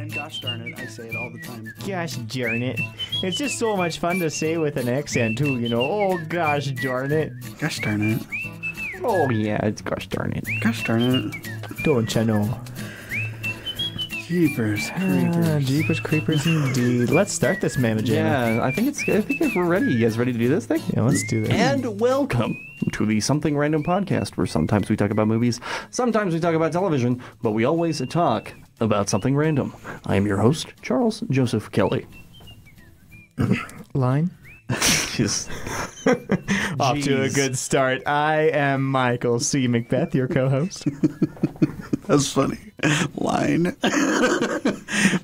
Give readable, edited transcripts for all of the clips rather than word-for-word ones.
And gosh darn it, I say it all the time. Gosh darn it. It's just so much fun to say with an accent, too, you know. Oh, gosh darn it. Gosh darn it. Oh, yeah, it's gosh darn it. Gosh darn it. Don't you know? Jeepers creepers. Jeepers creepers indeed. Let's start this mamma jamma. Yeah, I think we're ready. You guys ready to do this thing? Yeah, let's do this. And welcome to the Something Random podcast, where sometimes we talk about movies, sometimes we talk about television, but we always talk about something random. I am your host, Charles Joseph Kelly. Line? Just off to a good start. I am Michael C. Macbeth, your co-host. That's funny. Line.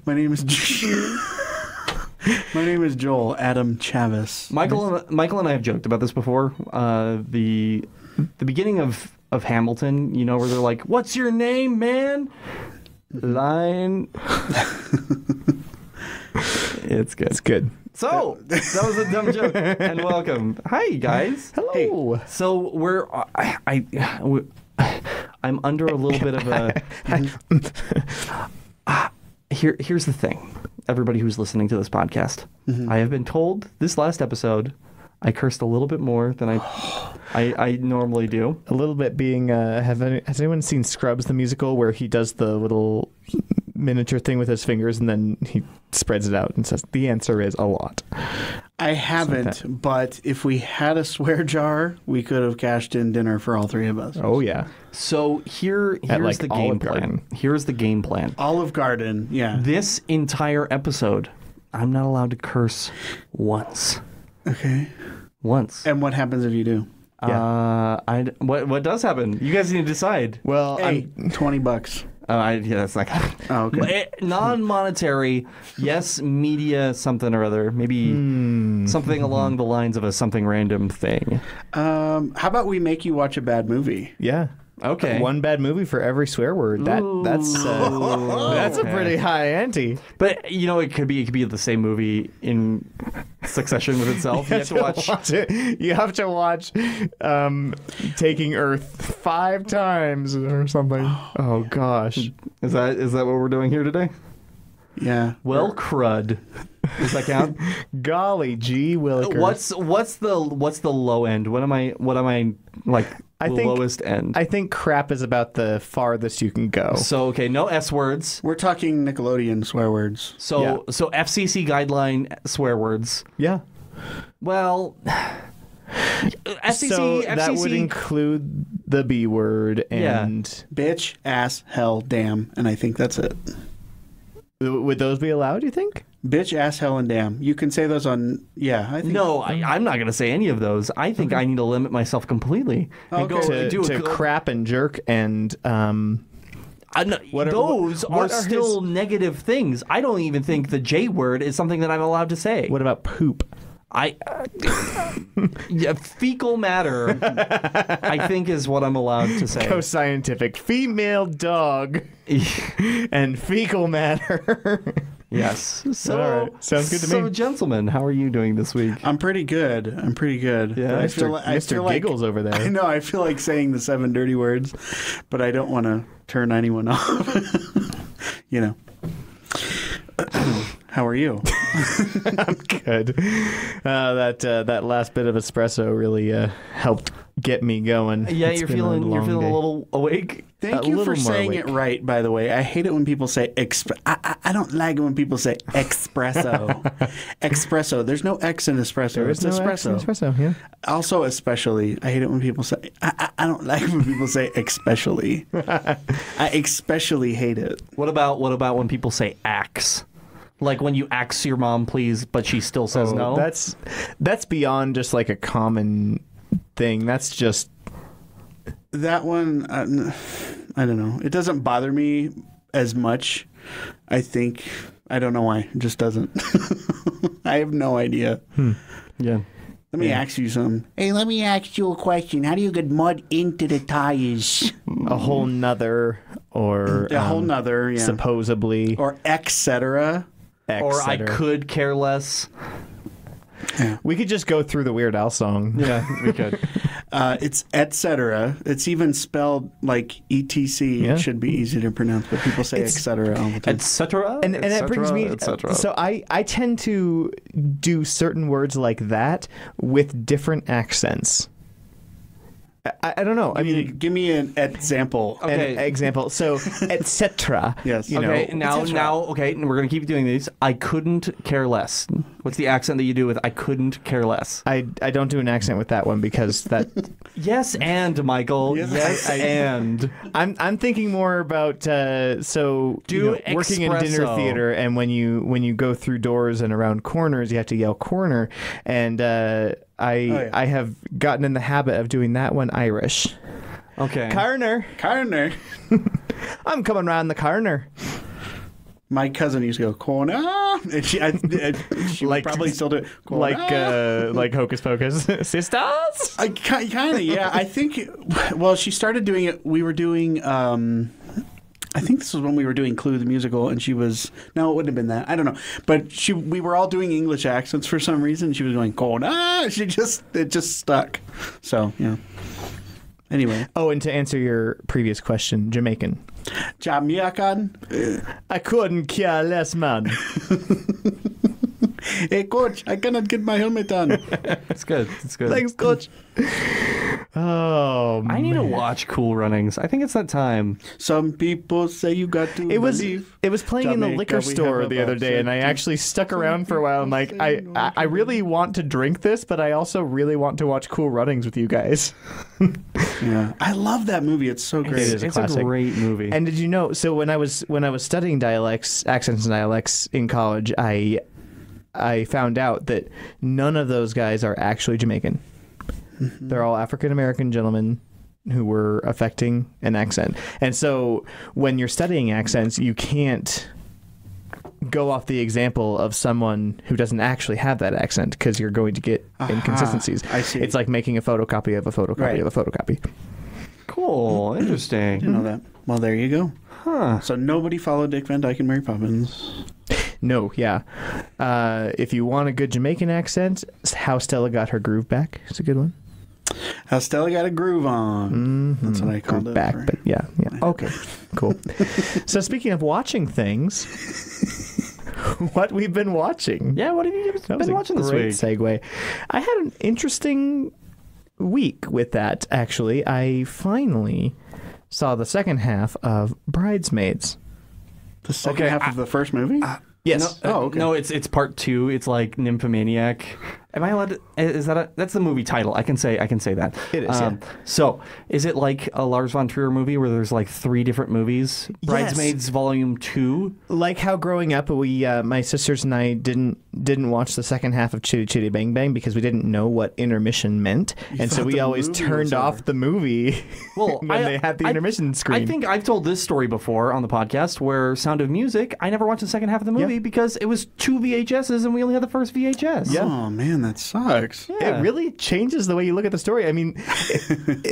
My name is Joel Adam Chavis. Michael and I have joked about this before. The beginning of Hamilton, you know, where they're like, "What's your name, man?" Line. It's good. It's good. So, that was a dumb joke. And welcome. Hi, guys. Hello. Hey. So, I'm under a little bit of a... Here's the thing. Everybody who's listening to this podcast. Mm-hmm. I have been told this last episode I cursed a little bit more than I normally do. A little bit being... has anyone seen Scrubs, the musical, where he does the little miniature thing with his fingers and then he spreads it out and says, the answer is a lot. I haven't, but if we had a swear jar, we could have cashed in dinner for all three of us. Oh, yeah. So here's like the game plan. Here's the game plan. Olive Garden, yeah. This entire episode, I'm not allowed to curse once. Okay. Once. And what happens if you do? Yeah. What does happen? You guys need to decide. Well, hey, $20. Yeah, that's not gonna... Oh, okay. Non-monetary, yes, media something or other. Maybe something along the lines of a something random thing. How about we make you watch a bad movie? Yeah. Okay. One bad movie for every swear word. That's a pretty high ante. But you know, it could be the same movie in succession with itself. You have to watch it. You have to watch Taking Earth 5 times or something. Oh gosh. Is that what we're doing here today? Yeah. Well, crud. Does that count? Golly gee willikers. What's the low end? What am I like? Lowest end. I think crap is about the farthest you can go. So okay, no S words. We're talking Nickelodeon swear words. So FCC guideline swear words. Yeah. Well, FCC that would include the B word and bitch, ass, hell, damn, and I think that's it. Would those be allowed, you think? Bitch, ass, hell, and damn. You can say those on... Yeah, I think... No, I'm not going to say any of those. I think I need to limit myself completely. And go to crap and jerk and... those are still negative things. I don't even think the J word is something that I'm allowed to say. What about poop? Fecal matter, I think, is what I'm allowed to say. Go scientific. Female dog and fecal matter. Yes. So all right. Sounds good to me. So, gentlemen, how are you doing this week? I'm pretty good. Yeah, I feel Giggles over there. I know. I feel like saying the 7 dirty words, but I don't want to turn anyone off. You know. How are you? I'm good. That last bit of espresso really helped get me going. Yeah, you're feeling a little awake. Thank you for saying it right, by the way. I hate it when people say I don't like it when people say espresso. Espresso. There's no X in espresso. There is no espresso. X in espresso, yeah. Also, especially, I hate it when people say I don't like it when people say especially. I especially hate it. What about when people say axe? Like when you axe your mom, please, but she still says no? That's beyond just like a common thing. That's just... That one, I don't know. It doesn't bother me as much. I think, I don't know why. It just doesn't. I have no idea. Yeah. Let me ask you something. Hey, let me ask you a question. How do you get mud into the tires? A whole nother, or... A whole nother, yeah. Supposedly. Or etc. Or I could care less. Yeah. We could just go through the Weird Al song. Yeah, we could. It's etc. It's even spelled like etc. Yeah. It should be easy to pronounce, but people say etc. all the time. Etc. And that brings me. So I tend to do certain words like that with different accents. I don't know. Give me an example. Okay. An example. So, etc. Yes. Okay, now, we're going to keep doing these. I couldn't care less. What's the accent that you do with I couldn't care less? I don't do an accent with that one because that. Yes, and Michael. Yes, and. I'm thinking more about working in dinner espresso. theater, and when you go through doors and around corners, you have to yell corner, and I have gotten in the habit of doing that one Irish. Okay. Corner. I'm coming round the corner. My cousin used to go corner, and she would probably still do it. Corner. Like Hocus Pocus. Sisters? I kind of, yeah. I think, well, she started doing it. We were doing, I think this was when we were doing Clue the musical, and she was, no, it wouldn't have been that. I don't know. But we were all doing English accents for some reason. She was going, corner. It just stuck. So, yeah. Anyway. Oh, and to answer your previous question, Jamaican. Jamaican. I couldn't care less, man. Hey, coach, I cannot get my helmet on. It's good. Thanks, coach. Oh, I need to watch Cool Runnings. I think it's that time. Some people say you got to believe. It was playing in the Jamaica, liquor we store have the other day, and I actually stuck around for a while. I'm like, I really want to drink this, but I also really want to watch Cool Runnings with you guys. Yeah, I love that movie. It's so great. It is a It's classic. a great movie. And did you know? So when I was studying accents and dialects in college, I found out that none of those guys are actually Jamaican. Mm-hmm. They're all African American gentlemen who were affecting an accent. And so when you're studying accents, you can't go off the example of someone who doesn't actually have that accent because you're going to get inconsistencies. I see. It's like making a photocopy of a photocopy of a photocopy. Cool. Interesting. You know that. Well, there you go. Huh. So nobody followed Dick Van Dyke and Mary Poppins. No, yeah. If you want a good Jamaican accent, How Stella Got Her Groove Back. It's a good one. How Stella got a groove on. Mm-hmm. That's what I called Groove it. back, but yeah. Okay, cool. So speaking of watching things, what we've been watching. Yeah, what have you been watching this great week? Segue. I had an interesting week with that, actually. I finally saw the second half of Bridesmaids. The second half of the first movie? Yes. Oh, okay. No, it's part 2. It's like Nymphomaniac. Am I allowed to? Is that that's the movie title? I can say that. It is. Yeah. So, is it like a Lars von Trier movie where there's like 3 different movies? Bridesmaids Volume 2. Like how growing up, we my sisters and I didn't watch the second half of Chitty Chitty Bang Bang because we didn't know what intermission meant, and so we always turned off the movie when they had the intermission screen. I think I've told this story before on the podcast where Sound of Music, I never watched the second half of the movie because it was 2 VHSs and we only had the first VHS. Yeah. Oh, man, that sucks. Yeah. It really changes the way you look at the story. I mean,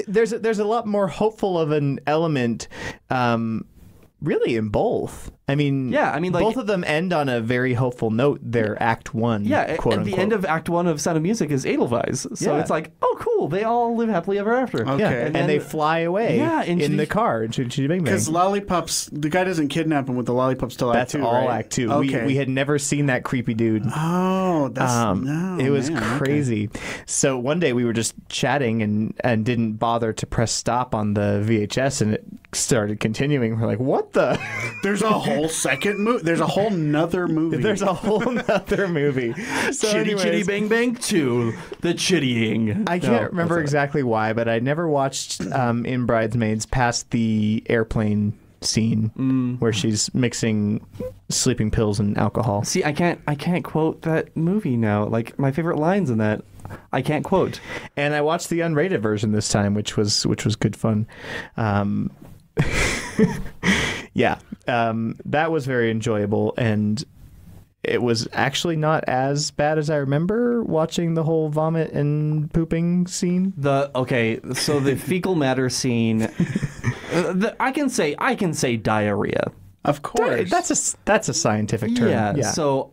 there's a lot more hopeful of an element, really, in both. I mean, like, both of them end on a very hopeful note. They're Act 1, Yeah, quote at unquote. the end of Act 1 of Sound of Music is Edelweiss. So it's like, oh, cool. They all live happily ever after. Okay. Yeah, and they fly away in the car in Chitty Chitty Bang Bang. Because lollipops, the guy doesn't kidnap him with the lollipops till Act 2, That's all right? Act 2. Okay. We had never seen that creepy dude. Oh, that's... It was man, crazy. Okay. So one day we were just chatting and didn't bother to press stop on the VHS, and it started continuing. We're like, what the? There's a whole second movie. There's a whole nother movie. There's a whole nother movie. So Chitty anyways, Chitty Bang Bang 2, The Chittying. I can't remember exactly why, but I never watched in Bridesmaids past the airplane scene where she's mixing sleeping pills and alcohol. See, I can't quote that movie now. Like, my favorite lines in that, I can't quote. And I watched the unrated version this time, which was good fun. That was very enjoyable, and it was actually not as bad as I remember watching the whole vomit and pooping scene. So the fecal matter scene, I can say diarrhea. Of course. That's a scientific term. Yeah. So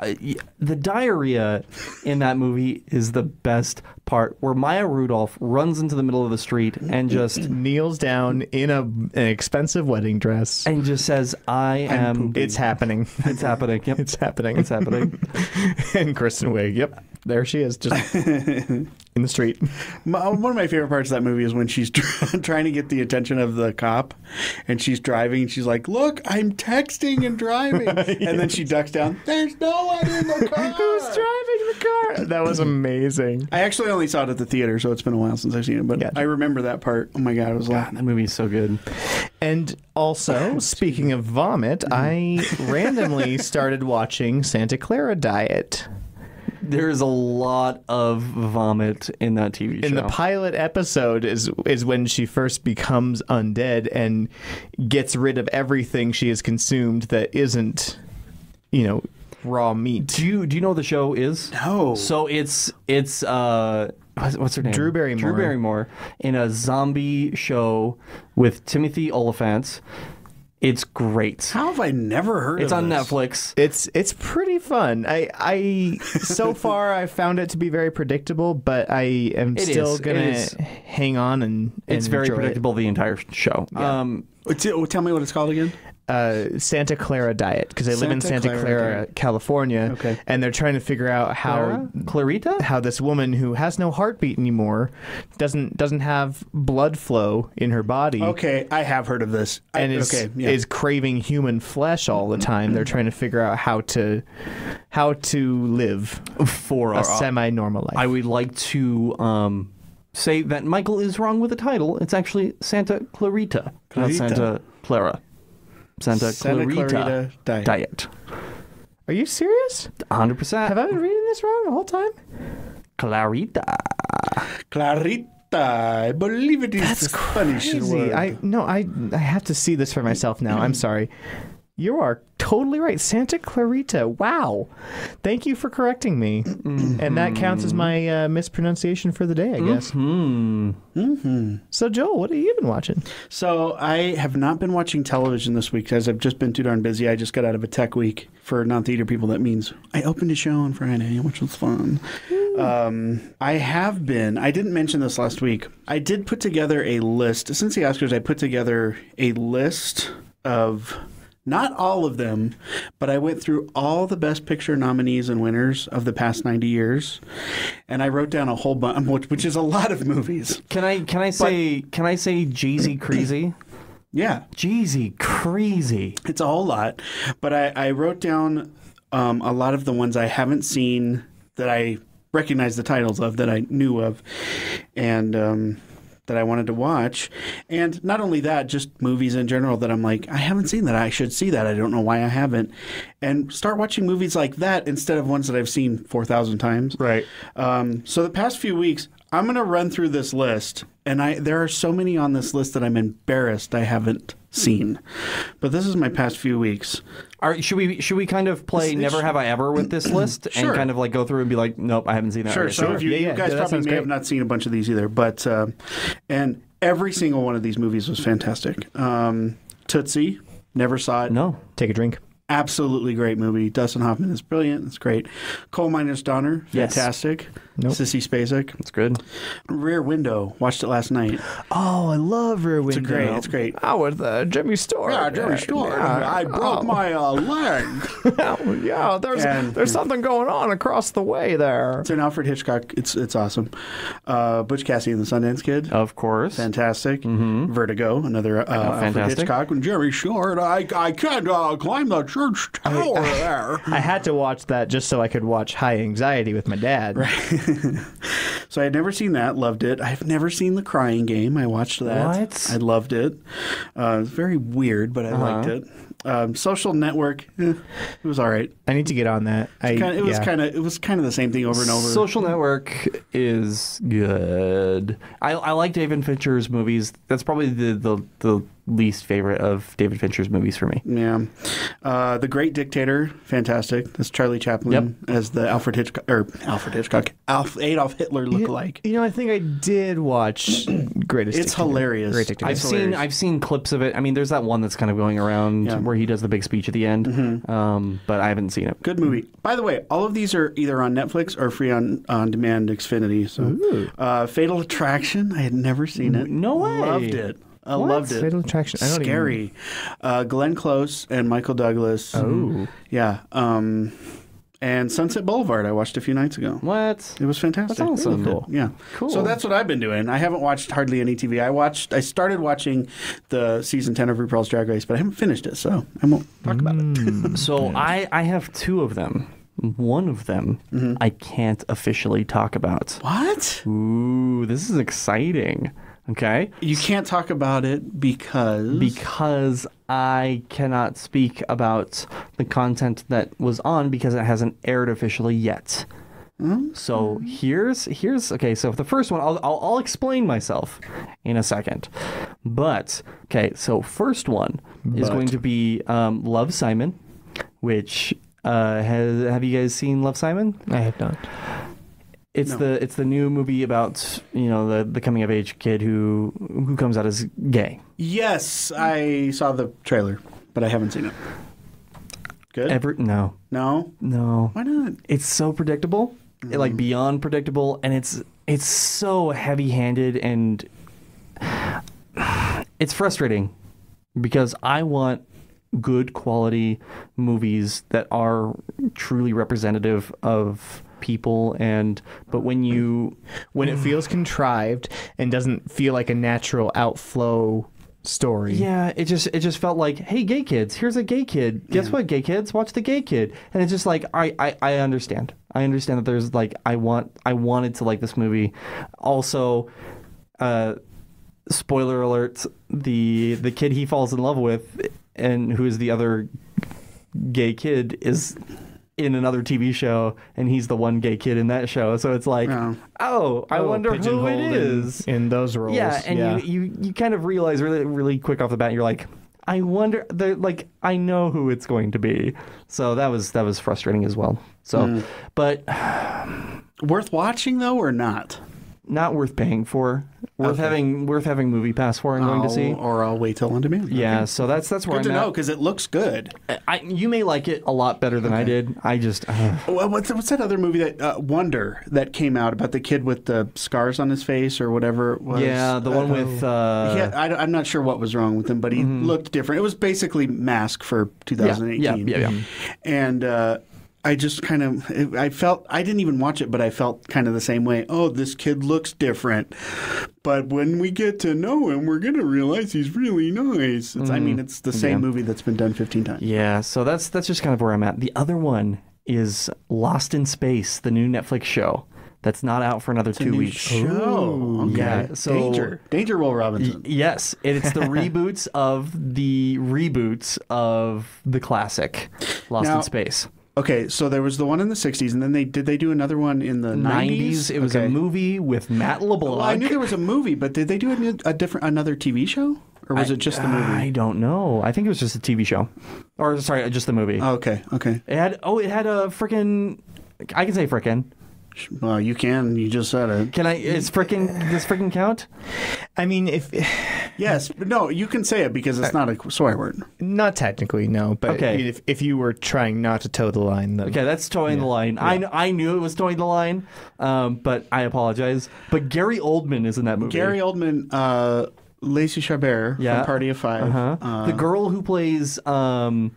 the diarrhea in that movie is the best part, where Maya Rudolph runs into the middle of the street and just kneels down in an expensive wedding dress and just says, "I am." It's happening. It's happening. Yep. It's happening. It's happening. And Kristen Wiig. Yep. There she is, just in the street. One of my favorite parts of that movie is when she's trying to get the attention of the cop, and she's driving, and she's like, "Look, I'm texting and driving," and then she ducks down. There's no one in the car. Who's driving the car? That was amazing. I actually only saw it at the theater, so it's been a while since I've seen it, but Gotcha. I remember that part. Oh my God, it was like That movie is so good. And also, speaking of vomit, I randomly started watching Santa Clara Diet. There's a lot of vomit in that TV show. In the pilot episode is when she first becomes undead and gets rid of everything she has consumed that isn't, raw meat. Do you know what the show is? No. So it's what's her name? Drew Barrymore. Drew Barrymore in a zombie show with Timothy Olyphant. It's great. How have I never heard It's of on this? Netflix. It's pretty fun. I so far I found it to be very predictable, but I am still gonna hang on and It's very enjoy predictable the entire show. Yeah. Tell me what it's called again. Santa Clara Diet, because they live in Santa Clara, California, Okay. and they're trying to figure out Clarita? how this woman who has no heartbeat anymore doesn't have blood flow in her body. Okay, I have heard of this. And is craving human flesh all the time. They're trying to figure out how to live For a semi-normal life. I would like to say that Michael is wrong with the title. It's actually Santa Clarita, not Santa Clara. Santa Clarita Diet. Are you serious? 100%. Have I been reading this wrong the whole time? Clarita. Clarita. I believe it is That's the Spanish crazy. word. I have to see this for myself now. I'm sorry. You are totally right. Santa Clarita. Wow. Thank you for correcting me. Mm-hmm. And that counts as my mispronunciation for the day, I guess. Mm-hmm. Mm-hmm. So, Joel, what have you been watching? So I have not been watching television this week because I've just been too darn busy. I just got out of a tech week. For non-theater people, that means I opened a show on Friday, which was fun. I didn't mention this last week. I did put together a list. Since the Oscars, I put together a list of... not all of them, but I went through all the Best Picture nominees and winners of the past 90 years, and I wrote down a whole bunch, which is a lot of movies. Can I say Jeezy Crazy? Yeah. Jeezy Crazy. It's a whole lot, but I wrote down a lot of the ones I haven't seen that I recognize the titles of, that I knew of, and that I wanted to watch. And not only that, just movies in general that I'm like, I haven't seen that. I should see that. I don't know why I haven't. And start watching movies like that instead of ones that I've seen 4,000 times. Right. So the past few weeks, I'm going to run through this list. And there are so many on this list that I'm embarrassed I haven't seen. But this is my past few weeks. Should we kind of play Never Have I Ever with this list and kind of like go through and be like, nope, I haven't seen that. Sure. Already. So if you guys probably may great. have not seen a bunch of these either, but and every single one of these movies was fantastic. Tootsie, never saw it. No. Take a drink. Absolutely great movie. Dustin Hoffman is brilliant. It's great. Coal Miner's Daughter, fantastic. Nope. Sissy Spacek. It's good. Rear Window, watched it last night. Oh, I love Rear Window. It's great. Oh, with Jimmy Stewart. Yeah, Jimmy Stewart. Yeah. I broke my leg. Yeah, there's something going on across the way there. It's an Alfred Hitchcock. It's awesome. Butch Cassidy and the Sundance Kid. Of course. Fantastic. Mm-hmm. Vertigo, another Alfred Hitchcock. When Jimmy Stewart, I can't climb the church tower there. I had to watch that just so I could watch High Anxiety with my dad. Right. So I had never seen that. Loved it. I've never seen The Crying Game. I watched that. What? I loved it. It was very weird, but I liked it. Social Network. It was all right. I need to get on that. It was kind of the same thing over and over. Social Network is good. I like David Fincher's movies. That's probably the least favorite of David Fincher's movies for me. Yeah. The Great Dictator, fantastic. That's Charlie Chaplin as the Adolf Hitler lookalike. You know, I think I did watch Greatest It's Dictator. hilarious. Great Dictator. I've seen clips of it. I mean, there's that one that's kind of going around where he does the big speech at the end, but I haven't seen it. Good movie. By the way, all of these are either on Netflix or free on demand Xfinity. So, Fatal Attraction, I had never seen it. No way. Loved it. I loved it. Fatal Attraction. I don't Scary. Glenn Close and Michael Douglas. Oh. Yeah. And Sunset Boulevard I watched a few nights ago. What? It was fantastic. That's awesome. Really cool. Yeah. Cool. So that's what I've been doing. I haven't watched hardly any TV. I started watching the season 10 of RuPaul's Drag Race, but I haven't finished it, so I won't talk about it. So I have two of them. One of them I can't officially talk about. What? Ooh, this is exciting. Okay. You can't talk about it Because I cannot speak about the content that was on because it hasn't aired officially yet. So here's okay. So the first one, I'll explain myself in a second. But okay, so first one is going to be Love, Simon, which have you guys seen Love, Simon? I have not. It's the new movie about the coming of age kid who comes out as gay. Yes, I saw the trailer, but I haven't seen it. Good? No. No? Why not? It's so predictable, like beyond predictable, and it's so heavy-handed, and it's frustrating because I want good quality movies that are truly representative of people, but when it feels contrived and doesn't feel like a natural outflow story. Yeah, it just felt like, hey, gay kids, here's a gay kid. Guess what, gay kids? Watch the gay kid. And it's just like, I understand. I understand that there's like I wanted to like this movie. Also, spoiler alert, the kid he falls in love with and who is the other gay kid is in another TV show, and he's the one gay kid in that show. So it's like, I wonder who it is in those roles. Yeah, and you kind of realize really, really quick off the bat, you're like, I wonder, like, I know who it's going to be. So that was frustrating as well. So, but worth watching though, or not? Not worth paying for. Worth having Movie Pass for and going to see. Or I'll wait till on demand. Yeah, Okay. so that's where Good I'm to at. know, because it looks good. You may like it a lot better than I did. I just... Well, what's that other movie that Wonder that came out about the kid with the scars on his face or whatever it was? Yeah, the one with... I'm not sure what was wrong with him, but he looked different. It was basically Mask for 2018. Yeah. And I just kind of, I didn't even watch it, but I felt kind of the same way. Oh, this kid looks different. But when we get to know him, we're going to realize he's really nice. I mean, it's the same movie that's been done 15 times. Yeah, so that's just kind of where I'm at. The other one is Lost in Space, the new Netflix show. That's not out for another 2 weeks. Show. Okay. Yeah, so Danger, Will Robinson. Yes, it's the reboots of the classic Lost in Space. Okay, so there was the one in the 60s, and then did they do another one in the 90s? It was a movie with Matt LeBlanc. Well, I knew there was a movie, but did they do another TV show? Or was it just the movie? I don't know. I think it was just a TV show. Or, sorry, just the movie. Oh, okay. It had a frickin'... I can say frickin'. Well, you can. You just said it. Can I... Does frickin' count? I mean, if... Yes, but no, you can say it because it's not a swear word. Not technically, no. But if you were trying not to toe the line, then... Okay, that's towing the line. Yeah. I knew it was towing the line, but I apologize. But Gary Oldman is in that movie. Gary Oldman, Lacey Chabert from Party of Five. The girl who plays one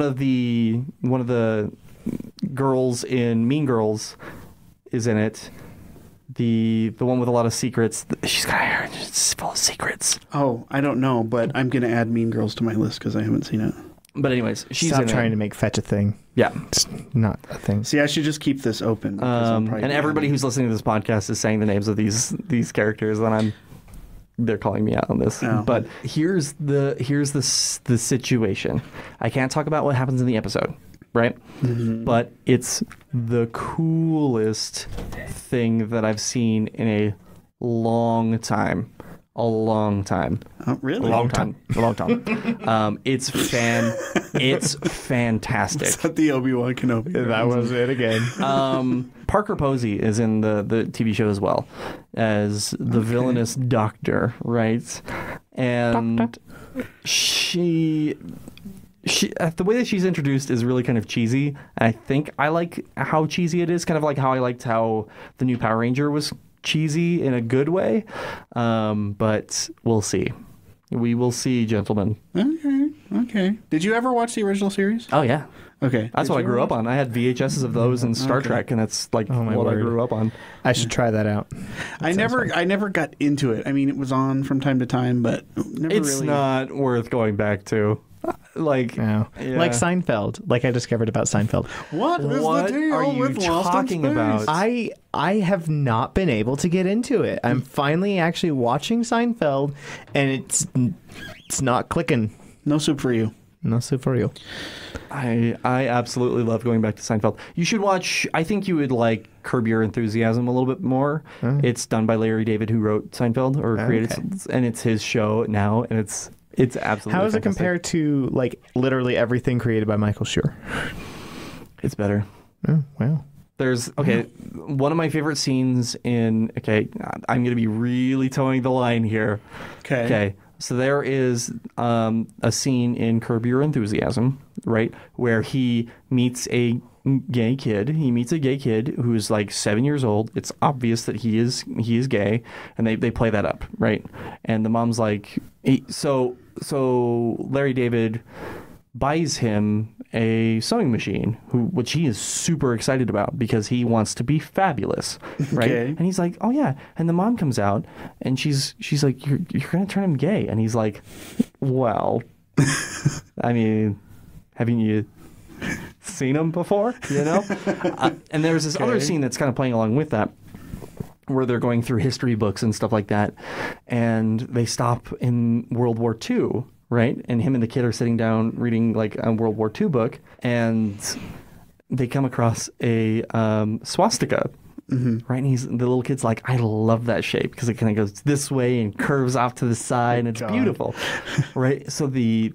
of the girls in Mean Girls is in it. The one with a lot of secrets. She's got hair it's full of secrets. Oh, I don't know, but I'm going to add Mean Girls to my list because I haven't seen it. But anyways, she's Stop trying to make fetch a thing. Yeah. It's not a thing. See, I should just keep this open. And everybody who's listening to this podcast is saying the names of these characters, and they're calling me out on this. Oh. But here's the situation. I can't talk about what happens in the episode, right? Mm-hmm. But it's the coolest thing that I've seen in a long time. a long time. Oh, really? A long time. It's fantastic. Is that the Obi-Wan Kenobi? That was it again. Parker Posey is in the TV show as well as the villainous doctor, right? And she the way that she's introduced is really kind of cheesy. I think I like how cheesy it is, kind of like how I liked how the new Power Ranger was cheesy in a good way. But we'll see. We will see, gentlemen. Okay. Did you ever watch the original series? Oh, yeah. Okay. That's what I grew up on. I had VHSs of those and Star Trek, and that's like what I grew up on. I should try that out. I never got into it. I mean, it was on from time to time, but never it's not worth going back to. Like Seinfeld. Like I discovered about Seinfeld. What is What the deal are you with Lost in talking Space? about? I have not been able to get into it. I'm finally actually watching Seinfeld, and it's not clicking. No soup for you. No soup for you. I absolutely love going back to Seinfeld. You should watch. I think you would like Curb Your Enthusiasm a little bit more. It's done by Larry David, who wrote Seinfeld or created, and it's his show now, and it's absolutely. How does fantastic. it compare to like literally everything created by Michael Schur? It's better. Oh, wow. There's one of my favorite scenes in. I'm going to be really towing the line here. Okay. So there is a scene in Curb Your Enthusiasm, right, where he meets a gay kid. He meets a gay kid who's like 7 years old. It's obvious that he is gay, and they play that up, right? And the mom's like, so Larry David buys him a sewing machine, which he is super excited about because he wants to be fabulous, right? Okay. And he's like, oh yeah. And the mom comes out and she's like, you're gonna turn him gay. And he's like, well, I mean, haven't you seen him before? You know? And there's this other scene that's kind of playing along with that, where they're going through history books and stuff like that, and they stop in World War II. Right, and him and the kid are sitting down reading like a World War II book, and they come across a swastika. Right, and the little kid's like, "I love that shape because it kind of goes this way and curves off to the side, and it's beautiful." Right, so the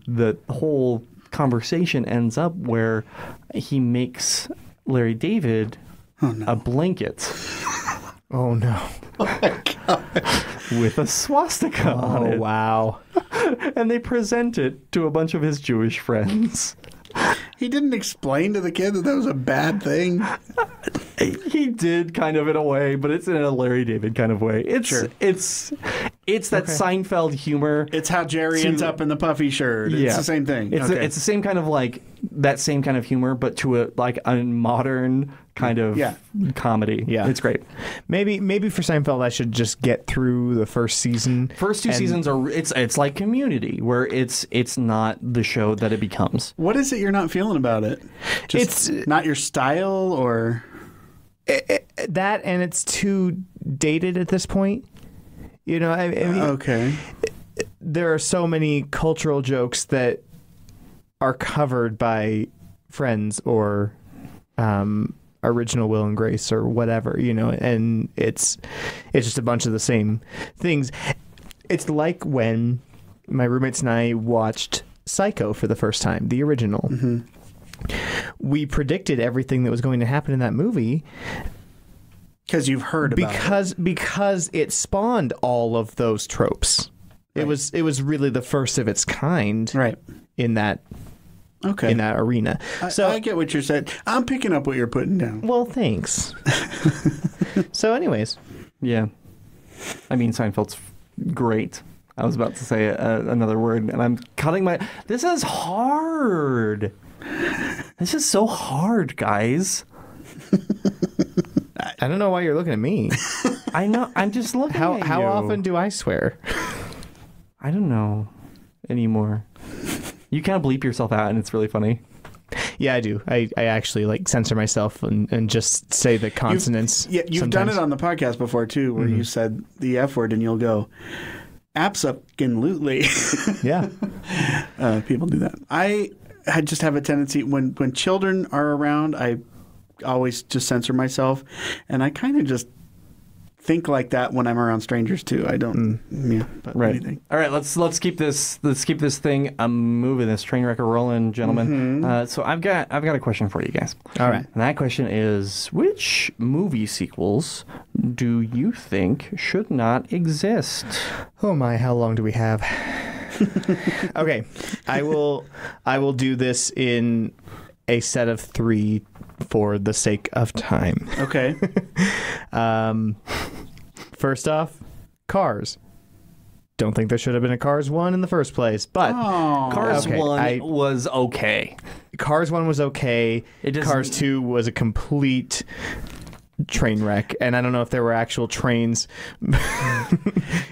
whole conversation ends up where he makes Larry David a blanket. Oh no! Oh my God. With a swastika on it. Oh wow! And they present it to a bunch of his Jewish friends. He didn't explain to the kid that was a bad thing. He did kind of in a way, but it's in a Larry David kind of way. It's that Seinfeld humor. It's how Jerry ends up in the puffy shirt. It's the same thing. It's the same kind of like that same kind of humor, but to a modern kind of comedy. Yeah, it's great. Maybe for Seinfeld, I should just get through the first season. First two seasons are it's like Community, where it's not the show that it becomes. What is it you're not feeling about it? Just it's not your style, or that, and it's too dated at this point. You know, I mean, okay. There are so many cultural jokes that are covered by Friends or Original Will and Grace or whatever, you know, and it's just a bunch of the same things. It's like when my roommates and I watched Psycho for the first time, the original. Mm-hmm. We predicted everything that was going to happen in that movie. Because you've heard about it. Because it spawned all of those tropes. Right. It was really the first of its kind, right, in that arena. So I get what you're saying. I'm picking up what you're putting down. Well, thanks. So, anyways, yeah. I mean, Seinfeld's great. I was about to say another word, and I'm cutting my. This is hard. This is so hard, guys. I don't know why you're looking at me. I know. I'm just looking at you. How often do I swear? I don't know anymore. You kind of bleep yourself out, and it's really funny. Yeah, I do. I actually like censor myself and just say the consonants. You've done it on the podcast before too, where you said the F word, and you'll go, "Absolutely." Yeah. People do that. I just have a tendency when children are around, I always just censor myself, and I kind of just think like that when I'm around strangers too. I don't. Yeah. But Right. anything. All right. Let's keep this thing moving. This train wreck rolling, gentlemen. So I've got a question for you guys. All right. And that question is: which movie sequels do you think should not exist? Oh my, how long do we have? Okay, I will do this in a set of 3 for the sake of time. Okay. First off, Cars. Don't think there should have been a Cars 1 in the first place, but Cars okay, 1 was okay. Cars 1 was okay. It doesn't- Cars 2 was a complete train wreck, and I don't know if there were actual trains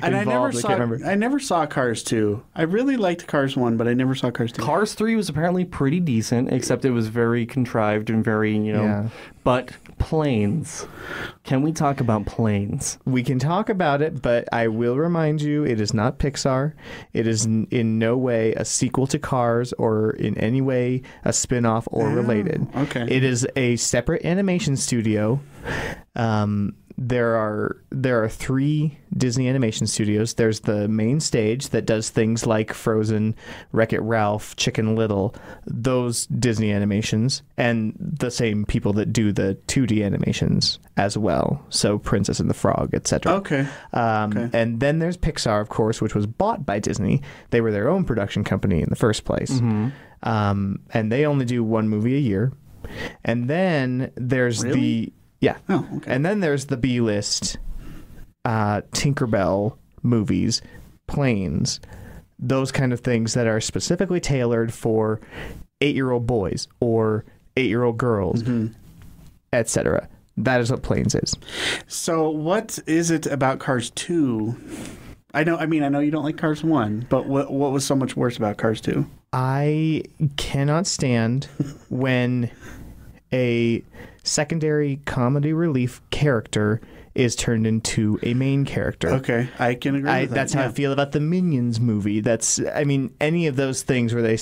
And I never involved. Can't remember. I never saw Cars 2. I really liked Cars 1, but I never saw Cars 2. Cars 3 was apparently pretty decent, except it was very contrived and very, Yeah. But planes. Can we talk about planes? We can talk about it, but I will remind you, it is not Pixar. It is in no way a sequel to Cars or in any way a spin-off or related. okay. It is a separate animation studio. There are 3 Disney animation studios. There's the main stage that does things like Frozen, Wreck-It Ralph, Chicken Little, those Disney animations, and the same people that do the 2D animations as well. So Princess and the Frog, etc. Okay. And then there's Pixar, of course, which was bought by Disney. They were their own production company in the first place. And they only do 1 movie a year. And then there's Really? Oh, okay. And then there's the B-list Tinkerbell movies, planes, those kind of things that are specifically tailored for 8-year-old boys or 8-year-old girls, etc. That is what Planes is. So what is it about Cars 2? I know you don't like Cars 1, but what was so much worse about Cars 2? I cannot stand when a secondary comedy relief character is turned into a main character. Okay, I can agree with that. That's how I feel about the Minions movie. Any of those things where they,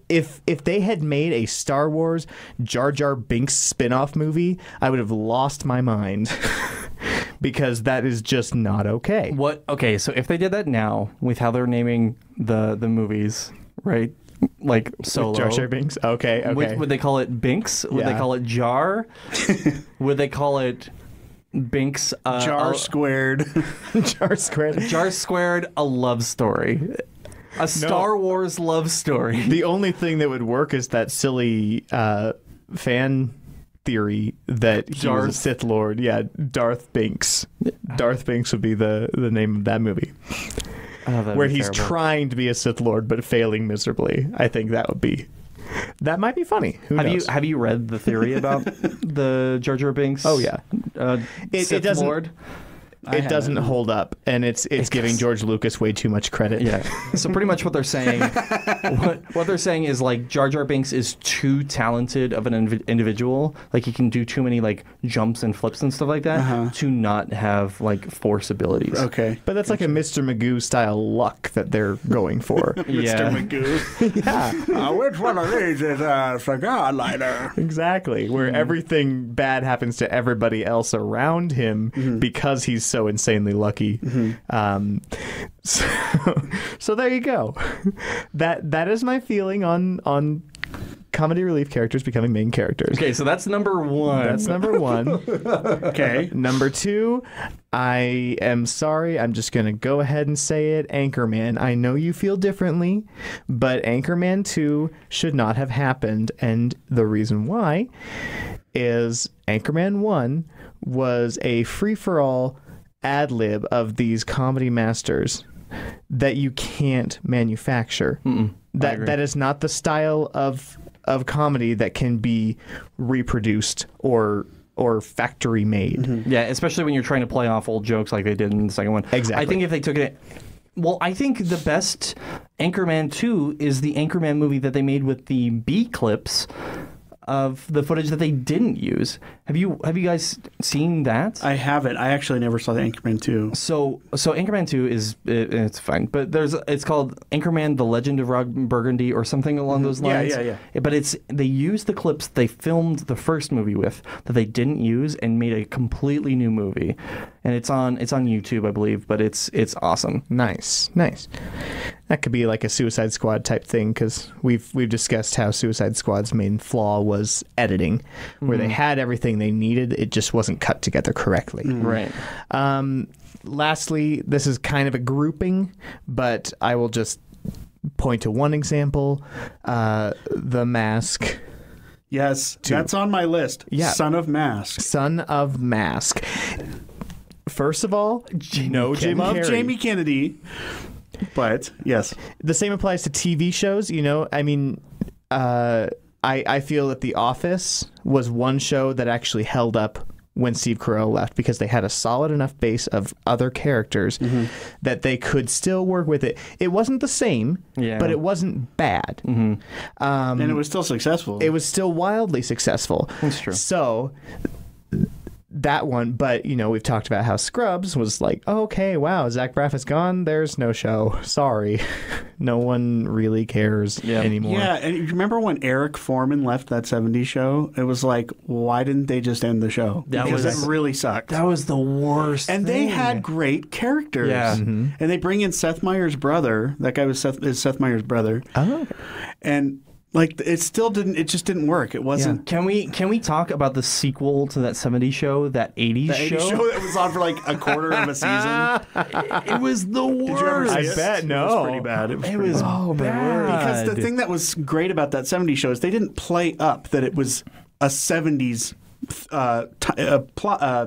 if they had made a Star Wars Jar Jar Binks spin-off movie, I would have lost my mind because that is just not okay. Okay, so if they did that now with how they're naming the movies, right? Like Solo. With Jar Jar Binks? Okay. Would they call it Binks? Would they call it Jar? Would they call it Binks? Jar Squared. Jar Squared. Jar Squared, a love story. A Star Wars love story. The only thing that would work is that silly fan theory that he was a Sith Lord. Yeah, Darth Binks. Darth Binks would be the name of that movie. Where he's trying to be a Sith Lord but failing miserably. I think that might be funny. Who knows? Have you read the theory about the Jar Jar Binks? Oh yeah, Sith Lord? It doesn't hold up, and it's giving George Lucas way too much credit. Yeah. So pretty much what they're saying, what they're saying is like Jar Jar Binks is too talented of an individual, like he can do too many like jumps and flips and stuff like that, to not have like Force abilities. Okay, but that's like a Mr. Magoo style luck that they're going for. Mr. Magoo. Yeah. Which one of these is a cigar lighter? Exactly. Where everything bad happens to everybody else around him because he's so insanely lucky. So there you go. That is my feeling on comedy relief characters becoming main characters. Okay, so that's number 1. That's number 1. Okay. Number 2, I am sorry, I'm just going to go ahead and say it. Anchorman. I know you feel differently, but Anchorman 2 should not have happened. And the reason why is Anchorman 1 was a free-for-all ad-lib of these comedy masters that you can't manufacture. That is not the style of comedy that can be reproduced or factory made. Yeah, especially when you're trying to play off old jokes like they did in the second one. Exactly. I think if they took it... Well, I think the best Anchorman 2 is the Anchorman movie that they made with the B clips of the footage that they didn't use. Have you guys seen that? I haven't. I actually never saw the Anchorman 2. So Anchorman 2 it's fine, but it's called Anchorman: The Legend of Ron Burgundy or something along those lines. Yeah. But they used the clips they filmed the first movie with that they didn't use and made a completely new movie, and it's on YouTube, I believe. But it's awesome. Nice. That could be like a Suicide Squad type thing, because we've discussed how Suicide Squad's main flaw was editing, where they had everything they needed, it just wasn't cut together correctly. Right. Lastly, this is kind of a grouping, but I will just point to one example: The Mask. Yes, that's on my list. Yeah. Son of Mask. Son of Mask. First of all, Jim Love Carrey. Jamie Kennedy, but yes. The same applies to TV shows. I mean, I feel that The Office was one show that actually held up when Steve Carell left, because they had a solid enough base of other characters that they could still work with it. It wasn't the same, but it wasn't bad. And it was still successful. It was still wildly successful. That's true. So that one, but we've talked about how Scrubs was like, oh, okay, wow, Zach Braff is gone, there's no show, sorry. No one really cares anymore. Yeah, and you remember when Eric Foreman left that 70s show? It was like, why didn't they just end the show? Because that really sucked. That was the worst and thing. They had great characters. Yeah. And they bring in Seth Meyers' brother. That guy is Seth Meyers' brother. Oh, okay. And like, it just didn't work. It wasn't. Yeah. Can we talk about the sequel to that 70s show, that 80s show? The 80s show that was on for like a quarter of a season. It was the worst. Did you ever see I it? bet, no. It was pretty bad. It was bad. Because the thing that was great about that 70s show is they didn't play up that it was a 70s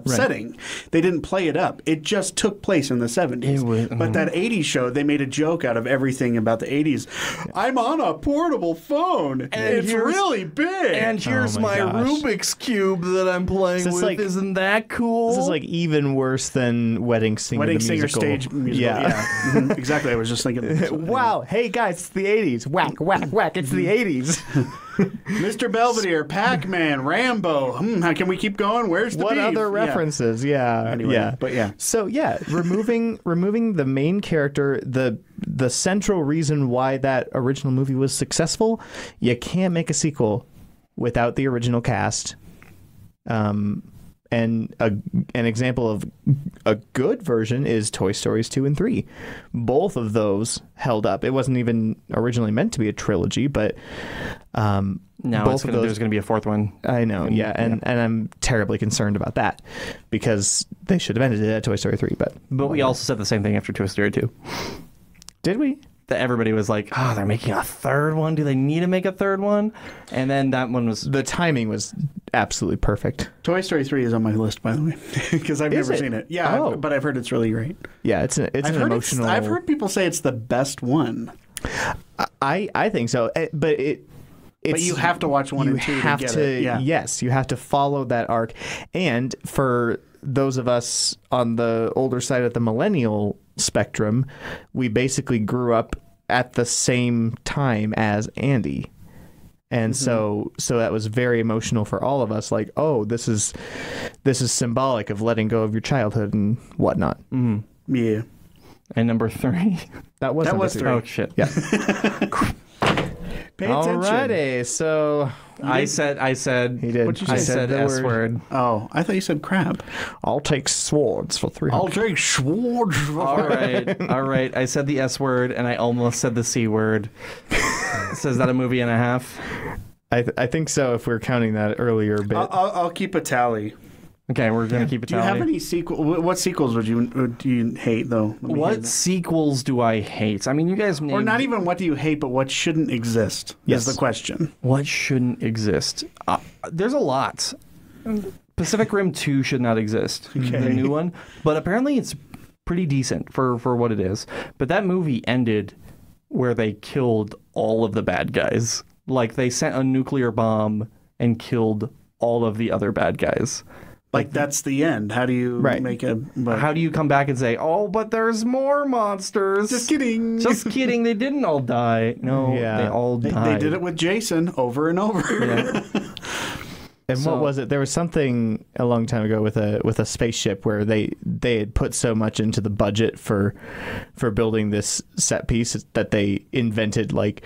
setting. They didn't play it up. It just took place in the 70s. But that 80s show, they made a joke out of everything about the 80s. I'm on a portable phone. And it's really big. And here's my Rubik's Cube that I'm playing with. Like, isn't that cool? This is like even worse than Wedding Singer the musical. Stage musical. Yeah. Exactly. I was just thinking. Wow. Hey, guys, it's the 80s. Whack, whack, whack. It's the 80s. Mr. Belvedere, Pac-Man, Rambo. How can we keep going? Where's the what beef? other references? Anyway, but yeah. So removing the main character, the central reason why that original movie was successful, you can't make a sequel without the original cast. And an example of a good version is Toy Stories 2 and 3. Both of those held up. It wasn't even originally meant to be a trilogy, but now both of those, there's going to be a fourth one. I know, and I'm terribly concerned about that, because they should have ended it at Toy Story 3. But we also said the same thing after Toy Story 2. Did we? That everybody was like, oh, they're making a third one. Do they need to make a third one? And then that one was... The timing was absolutely perfect. Toy Story 3 is on my list, by the way, because I've never seen it. Yeah, but I've heard it's really great. Yeah, it's an emotional... I've heard people say it's the best one. I think so, but but you have to watch 1 and 2 to get it. Yeah. Yes, you have to follow that arc. And for those of us on the older side of the millennial spectrum, we basically grew up at the same time as Andy. And so that was very emotional for all of us. Like, oh, this is symbolic of letting go of your childhood and whatnot. Yeah. And number 3. That was 3. Oh, shit. Yeah. Pay attention. Alrighty, so I said he did. What'd you say? I said the S word. Oh, I thought you said crab. I'll take swords for 300. I'll take swords. All right. I said the S word and I almost said the C word. So is that a movie and a half? I think so, if we're counting that earlier bit. I'll keep a tally. Okay, we're going to keep it Do you have any sequel? What sequels do you hate, though? What sequels do I hate? I mean, you guys named... Or not even what do you hate, but what shouldn't exist is the question. What shouldn't exist? There's a lot. Pacific Rim 2 should not exist. The new one. But apparently it's pretty decent for what it is. But that movie ended where they killed all of the bad guys. Like, they sent a nuclear bomb and killed all of the other bad guys. Like that's the end. How do you make a? But, How do you come back and say, "Oh, but there's more monsters"? just kidding. Just kidding. They didn't all die. No, they all died. They did it with Jason over and over. Yeah. And what was it? There was something a long time ago with a spaceship where they had put so much into the budget for building this set piece that they invented like,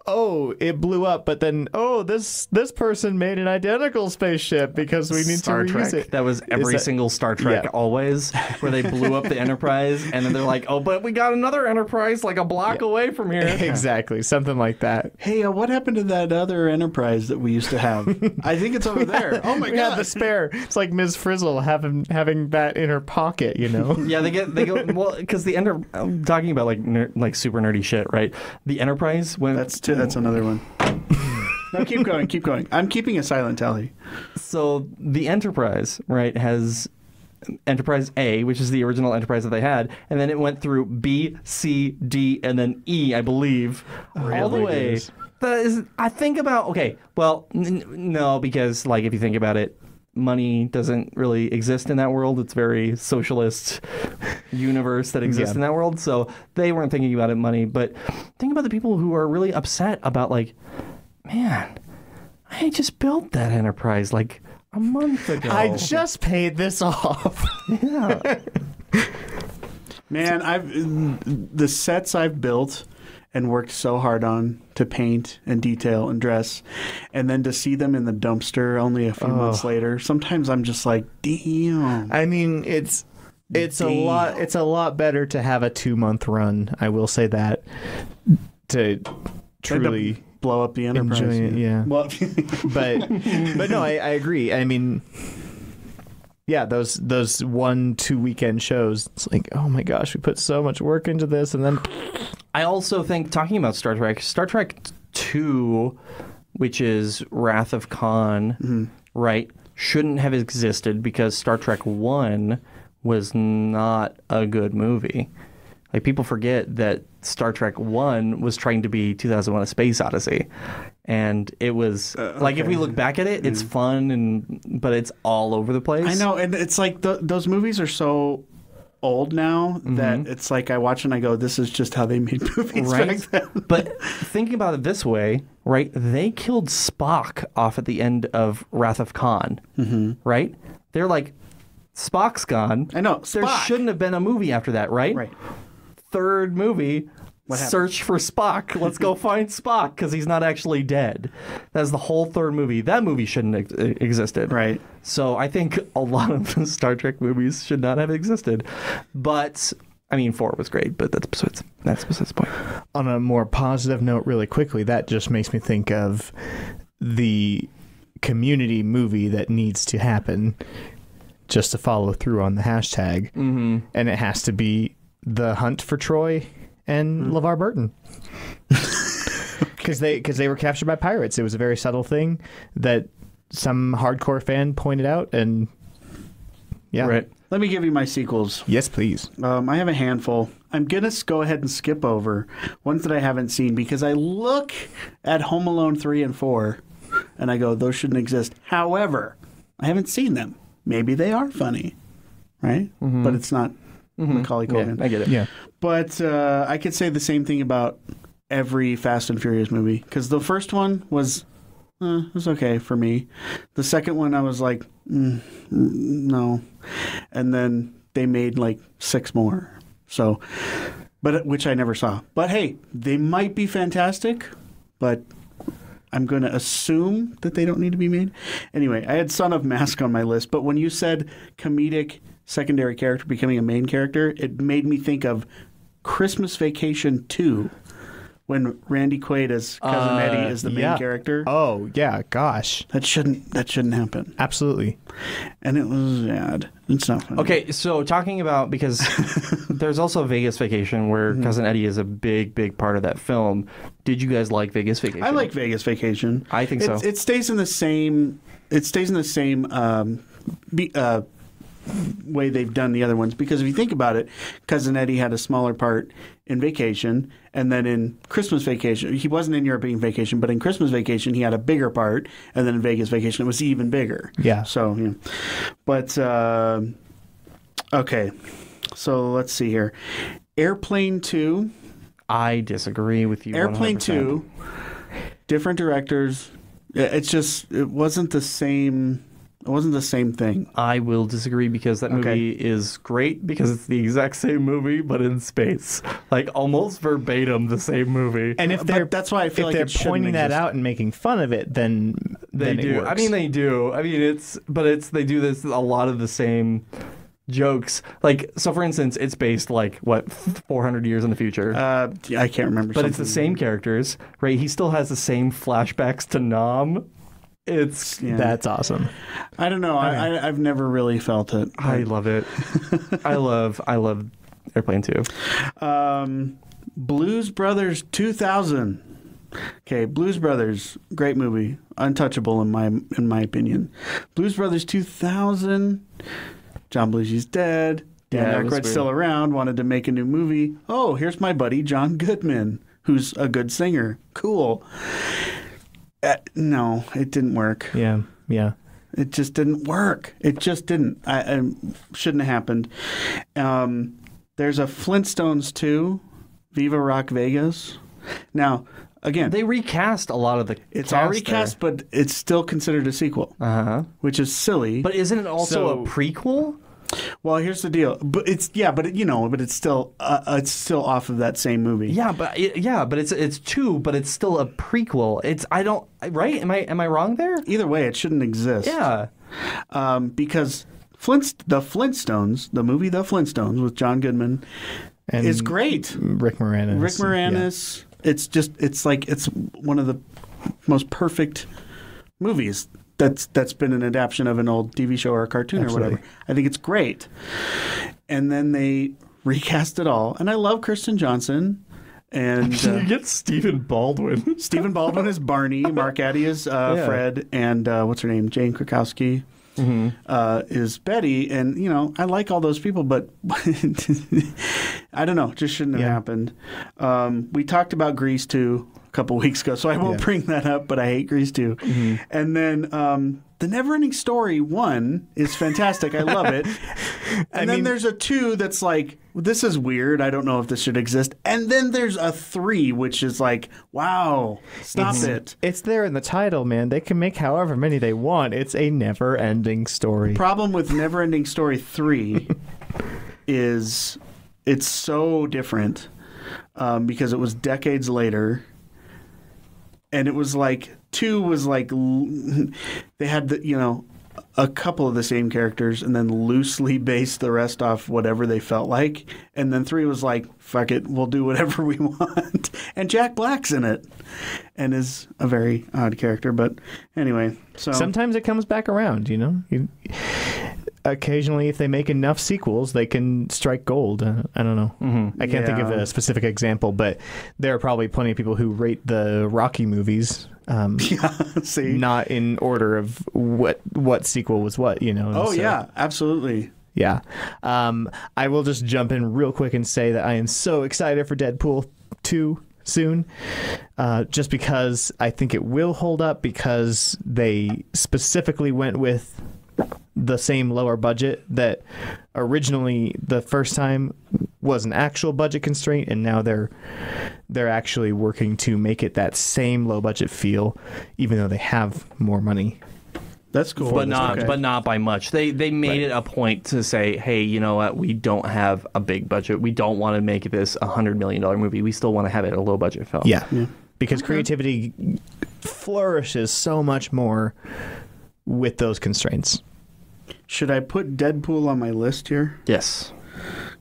oh, it blew up, but then this person made an identical spaceship because we need Star to Trek. reuse it. That was every single Star Trek always, where they blew up the Enterprise, and then they're like, oh, but we got another Enterprise like a block away from here. Exactly, something like that. Hey, what happened to that other Enterprise that we used to have? I think it's over there. Oh my We god, had the spare. It's like Ms. Frizzle having that in her pocket, you know. Yeah, they go well because I'm talking about like super nerdy shit, right? The Enterprise when That's another one. No, keep going. I'm keeping a silent tally. So the Enterprise, right, has Enterprise A, which is the original Enterprise that they had, and then it went through B, C, D, and then E, I believe, all the way. That is, I think about no, because like if you think about it, money doesn't really exist in that world. It's very socialist universe that exists in that world. So they weren't thinking about it money, but think about the people who are really upset about like, man, I just built that Enterprise like a month ago. I just paid this off. Yeah. Man, the sets I've built and worked so hard on to paint and detail and dress, and then to see them in the dumpster only a few months later, sometimes I'm just like, damn. I mean, it's a lot better to have a 2-month run. I will say that to truly to blow up the Enterprise. enjoy it. Yeah. Well, but no, I agree. I mean, yeah, those 1-2 weekend shows. It's like, oh my gosh, we put so much work into this, and then I also think, talking about Star Trek 2, which is Wrath of Khan, right, shouldn't have existed because Star Trek 1 was not a good movie. Like, people forget that Star Trek 1 was trying to be 2001: A Space Odyssey. And it was, like, if we look back at it, it's fun, but it's all over the place. I know, and it's like those movies are so old now that it's like I watch and I go, this is just how they made movies back then. But thinking about it this way, right? They killed Spock off at the end of Wrath of Khan, right? They're like, Spock's gone. I know. There Spock. shouldn't have been a movie after that, right? Right. Third movie, search for Spock. Let's go find Spock because he's not actually dead. That's the whole third movie. That movie shouldn't have existed. Right. So I think a lot of the Star Trek movies should not have existed. But, I mean, 4 was great, but that's besides the point. on a more positive note, really quickly, that just makes me think of the Community movie that needs to happen just to follow through on the hashtag. And it has to be The Hunt for Troy and LeVar Burton. Because they were captured by pirates. It was a very subtle thing that some hardcore fan pointed out, and yeah. Right. Let me give you my sequels. Yes, please. I have a handful. I'm going to go ahead and skip over ones that I haven't seen because I look at Home Alone 3 and 4 and I go, those shouldn't exist. However, I haven't seen them. Maybe they are funny, right? But it's not Macaulay Culkin. Yeah, I get it. Yeah. But I could say the same thing about every Fast and Furious movie because the first one was okay for me. The second one, I was like, no. And then they made like 6 more. So, but which I never saw. But hey, they might be fantastic, but I'm going to assume that they don't need to be made. Anyway, I had Son of Mask on my list, but when you said comedic secondary character becoming a main character, it made me think of Christmas Vacation 2. When Randy Quaid's cousin Eddie is the main character. Oh, yeah, gosh. That shouldn't happen. Absolutely. And it was bad. It's not funny. Okay, so talking about, because there's also Vegas Vacation where Cousin Eddie is a big, big part of that film. Did you guys like Vegas Vacation? I like Vegas Vacation. I think so. It stays in the same way they've done the other ones. Because if you think about it, Cousin Eddie had a smaller part in Vacation, and then in Christmas Vacation, he wasn't in European Vacation, but in Christmas Vacation, he had a bigger part, and then in Vegas Vacation, it was even bigger. Yeah. So, yeah. But, okay. So let's see here. Airplane 2. I disagree with you. Airplane 100%. 2, different directors. It wasn't the same. It wasn't the same thing. I will disagree because that movie is great because it's the exact same movie but in space, like almost verbatim the same movie. And if they're that's why I feel if like they're pointing that out and making fun of it, then They do. It works. I mean, they do. I mean, they do this a lot of the same jokes. Like, so for instance, it's based like what 400 years in the future. I can't remember. But it's the same characters, right? He still has the same flashbacks to Nam. That's awesome. I don't know. I've never really felt it. I love it. I love Airplane 2. Blues Brothers 2000. Okay, Blues Brothers, great movie, untouchable in my opinion. Blues Brothers 2000. John Belushi's dead. Dan Aykroyd's still around. Wanted to make a new movie. Oh, here's my buddy John Goodman, who's a good singer. Cool. No, it didn't work. Yeah. It just didn't work. It just didn't. I shouldn't have happened. There's a Flintstones 2, Viva Rock Vegas. Now, again, They recast a lot of the it's all recast, but it's still considered a sequel, which is silly. But isn't it also a prequel? Well, here's the deal. But it's still off of that same movie. Yeah, but it's two, but it's still a prequel. Right? Am I wrong there? Either way, it shouldn't exist. Yeah. Because the Flintstones, the movie The Flintstones with John Goodman, is great. Rick Moranis. Yeah. It's one of the most perfect movies that's been an adaptation of an old TV show or a cartoon or whatever. I think it's great. And then they recast it all. And I love Kirsten Johnson. And you get Stephen Baldwin. Stephen Baldwin is Barney. Mark Addy is Fred. And what's her name? Jane Krakowski. Is Betty, and I like all those people, but I don't know, just shouldn't have happened. We talked about Grease 2 a couple weeks ago, so I won't bring that up, but I hate Grease 2. And then The Neverending Story 1 is fantastic. I love it. And then there's a 2 that's like, this is weird. I don't know if this should exist. And then there's a 3, which is like, wow, stop it. It's there in the title, man. They can make however many they want. It's a never-ending story. Problem with Neverending Story 3 is it's so different because it was decades later. And it was like, 2 was like, they had a couple of the same characters and then loosely based the rest off whatever they felt like. And then 3 was like, fuck it, we'll do whatever we want. And Jack Black's in it and is a very odd character. But anyway, so. Sometimes it comes back around, occasionally, if they make enough sequels, they can strike gold. I don't know. I can't think of a specific example, but there are probably plenty of people who rate the Rocky movies not in order of what sequel was what, Yeah, absolutely. Yeah. I will just jump in real quick and say that I am so excited for Deadpool 2 soon, just because I think it will hold up, because they specifically went with the same lower budget that originally the first time was an actual budget constraint, and now they're actually working to make it that same low budget feel, even though they have more money. That's cool. But not by much. They made it a point to say, hey, you know what? We don't have a big budget. We don't want to make this $100 million movie. We still want to have it a low budget film. Yeah. Because creativity flourishes so much more with those constraints. Should I put Deadpool on my list here? Yes.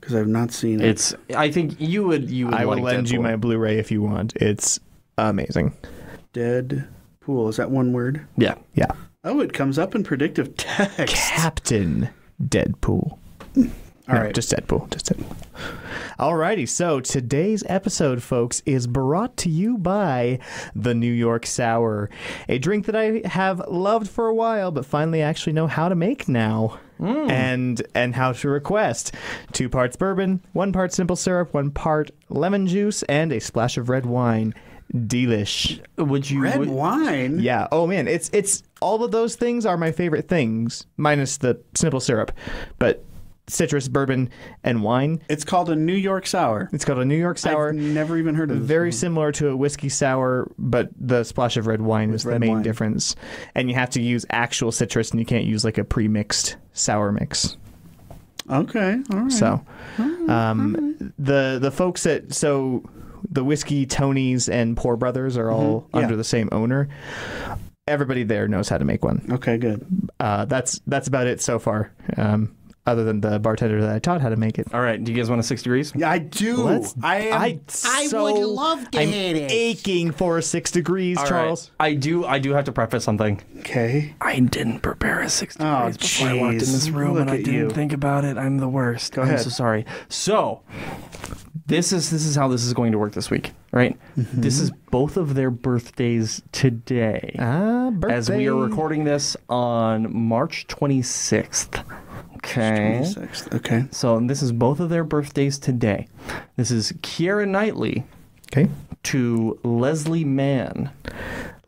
Because I've not seen it. I think you would. I will like lend Deadpool. you my Blu-ray if you want. It's amazing. Deadpool. Is that one word? Yeah. Oh, it comes up in predictive text. Captain Deadpool. All No, right. just Deadpool. Just Deadpool. Alrighty, so today's episode, folks, is brought to you by the New York Sour, a drink that I have loved for a while, but finally actually know how to make now. And how to request 2 parts bourbon, 1 part simple syrup, 1 part lemon juice, and a splash of red wine. Delish. Red wine? Yeah. Oh man, it's all of those things are my favorite things, minus the simple syrup, but citrus, bourbon, and wine. It's called a New York Sour. It's called a New York Sour. I've never even heard of this. Very similar to a whiskey sour, but the splash of red wine is the main difference. And you have to use actual citrus, and you can't use like a pre-mixed sour mix. Okay, all right. So, the folks at the Whiskey Tonys and Poor Brothers are all under the same owner. Everybody there knows how to make one. Okay, good. That's about it so far. Other than the bartender that I taught how to make it. All right. Do you guys want a 6 degrees? Yeah, I do. I would love to I'm hit it. aching for a 6 degrees, All Charles. right. I do have to preface something. Okay. I didn't prepare a 6 degrees before I walked in this jeez. room, Look and I at didn't you. think about it. I'm the worst. Go ahead. I'm so sorry. So, this is how this is going to work this week, right? This is both of their birthdays today. Birthday. As we are recording this on March 26th. Okay. 26th. Okay. So this is both of their birthdays today. This is Keira Knightley Okay. to Leslie Mann.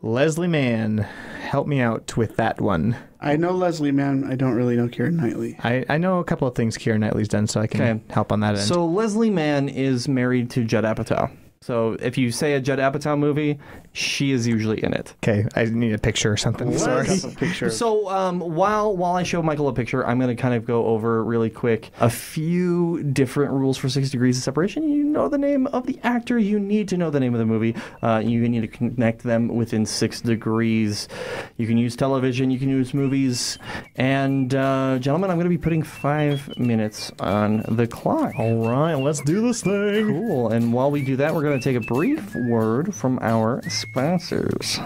Leslie Mann, help me out with that one. I know Leslie Mann. I don't really know Keira Knightley. I know a couple of things Keira Knightley's done, so I can help on that end. So Leslie Mann is married to Judd Apatow. So if you say a Judd Apatow movie, she is usually in it. Okay, I need a picture or something. Sorry. That's a picture. So while I show Michael a picture, I'm going to kind of go over really quick a few different rules for 6 degrees of separation. You know the name of the actor. You need to know the name of the movie. You need to connect them within 6 degrees. You can use television. You can use movies. And gentlemen, I'm going to be putting 5 minutes on the clock. All right, let's do this thing. Cool. And while we do that, we're going to take a brief word from our sponsors.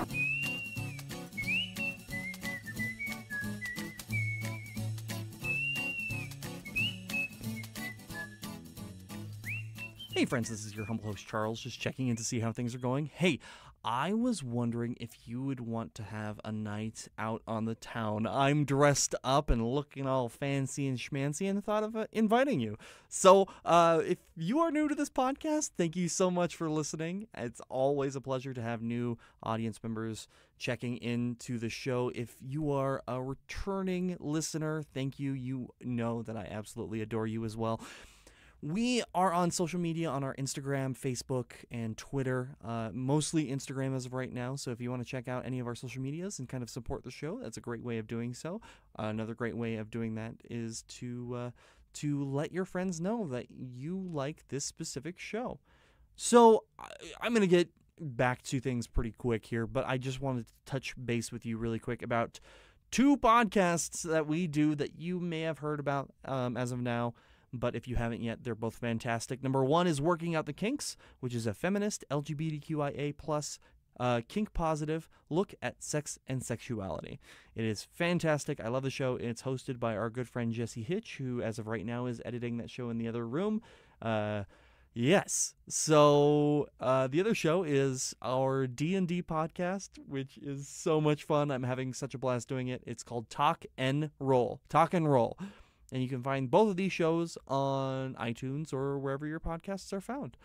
Hey friends, this is your humble host Charles, just checking in to see how things are going. Hey, I was wondering if you would want to have a night out on the town. I'm dressed up and looking all fancy and schmancy and thought of inviting you. So if you are new to this podcast, thank you so much for listening. It's always a pleasure to have new audience members checking into the show. If you are a returning listener, thank you. You know that I absolutely adore you as well. We are on social media on our Instagram, Facebook, and Twitter. Mostly Instagram as of right now. So if you want to check out any of our social medias and kind of support the show, that's a great way of doing so. Another great way of doing that is to let your friends know that you like this specific show. So I'm going to get back to things pretty quick here, but I just wanted to touch base with you really quick about 2 podcasts that we do that you may have heard about as of now. But if you haven't yet, they're both fantastic. Number 1 is Working Out the Kinks, which is a feminist, LGBTQIA+, kink positive look at sex and sexuality. It is fantastic. I love the show. It's hosted by our good friend Jesse Hitch, who as of right now is editing that show in the other room. Yes. So the other show is our D&D podcast, which is so much fun. I'm having such a blast doing it. It's called Talk and Roll. Talk and Roll. And you can find both of these shows on iTunes or wherever your podcasts are found.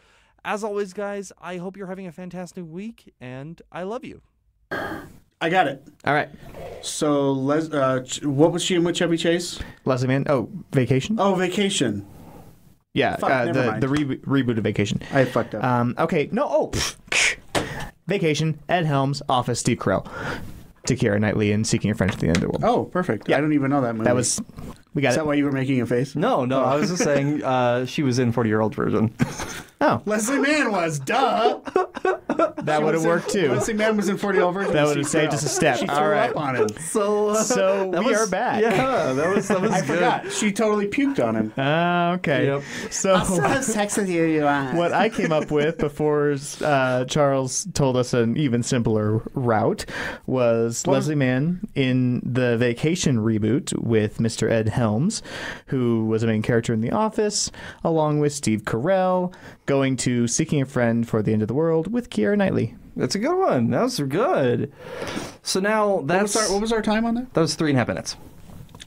As always, guys, I hope you're having a fantastic week, and I love you. I got it. All right. So, what was she in with Chevy Chase? Leslie Mann. Oh, Vacation? Oh, Vacation. Yeah, Fuck, never mind. the reboot of Vacation. I fucked up. Okay, no, Vacation, Ed Helms, Office, Steve Carell, to Keira Knightley and Seeking a Friend to the End of the World. Oh, perfect. Yeah. I don't even know that movie. That was, we got Is it. that why you were making a face? No, I was just saying she was in 40-year-old version. Oh, Leslie Mann was, duh. that would have worked too. Leslie Mann was in 40 Year Old Virgin. That would have saved us a step. She threw All right. up on him. So we are back. Yeah, that was I good. forgot. She totally puked on him. Okay. Yep. So sex with you. what I came up with before Charles told us an even simpler route was Leslie Mann in the Vacation reboot with Mr. Ed Helms, who was a main character in The Office, along with Steve Carell, going to Seeking a Friend for the End of the World with Keira Knightley. That's a good one. That was good. So now that's What was our time on that? that was 3.5 minutes.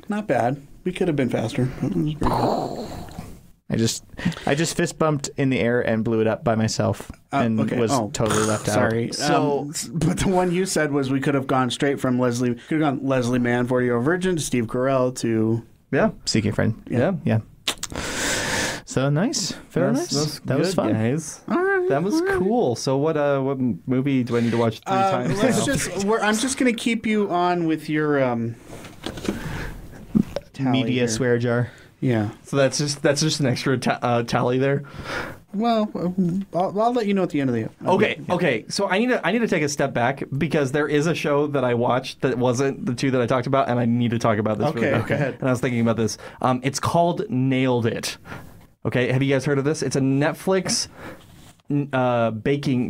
Not bad. We could have been faster. It was pretty good. I just fist bumped in the air and blew it up by myself and was totally left out. Sorry. So- but the one you said was we could have gone straight from Leslie Mann, 40 Year Old Virgin, to Steve Carell to Yeah. Seeking a Friend. Yeah. Yeah. So nice. Very nice. That was fun. Guys. All right. That was cool. So what movie do I need to watch 3 times? I'm just going to keep you on with your tally Media here. swear jar. Yeah. So that's just an extra tally there. Well, I'll let you know at the end of the Okay. So I need to take a step back because there is a show that I watched that wasn't the two that I talked about, and I need to talk about this. Okay, really quick. go ahead. And I was thinking about this. It's called Nailed It. Okay, have you guys heard of this? It's a Netflix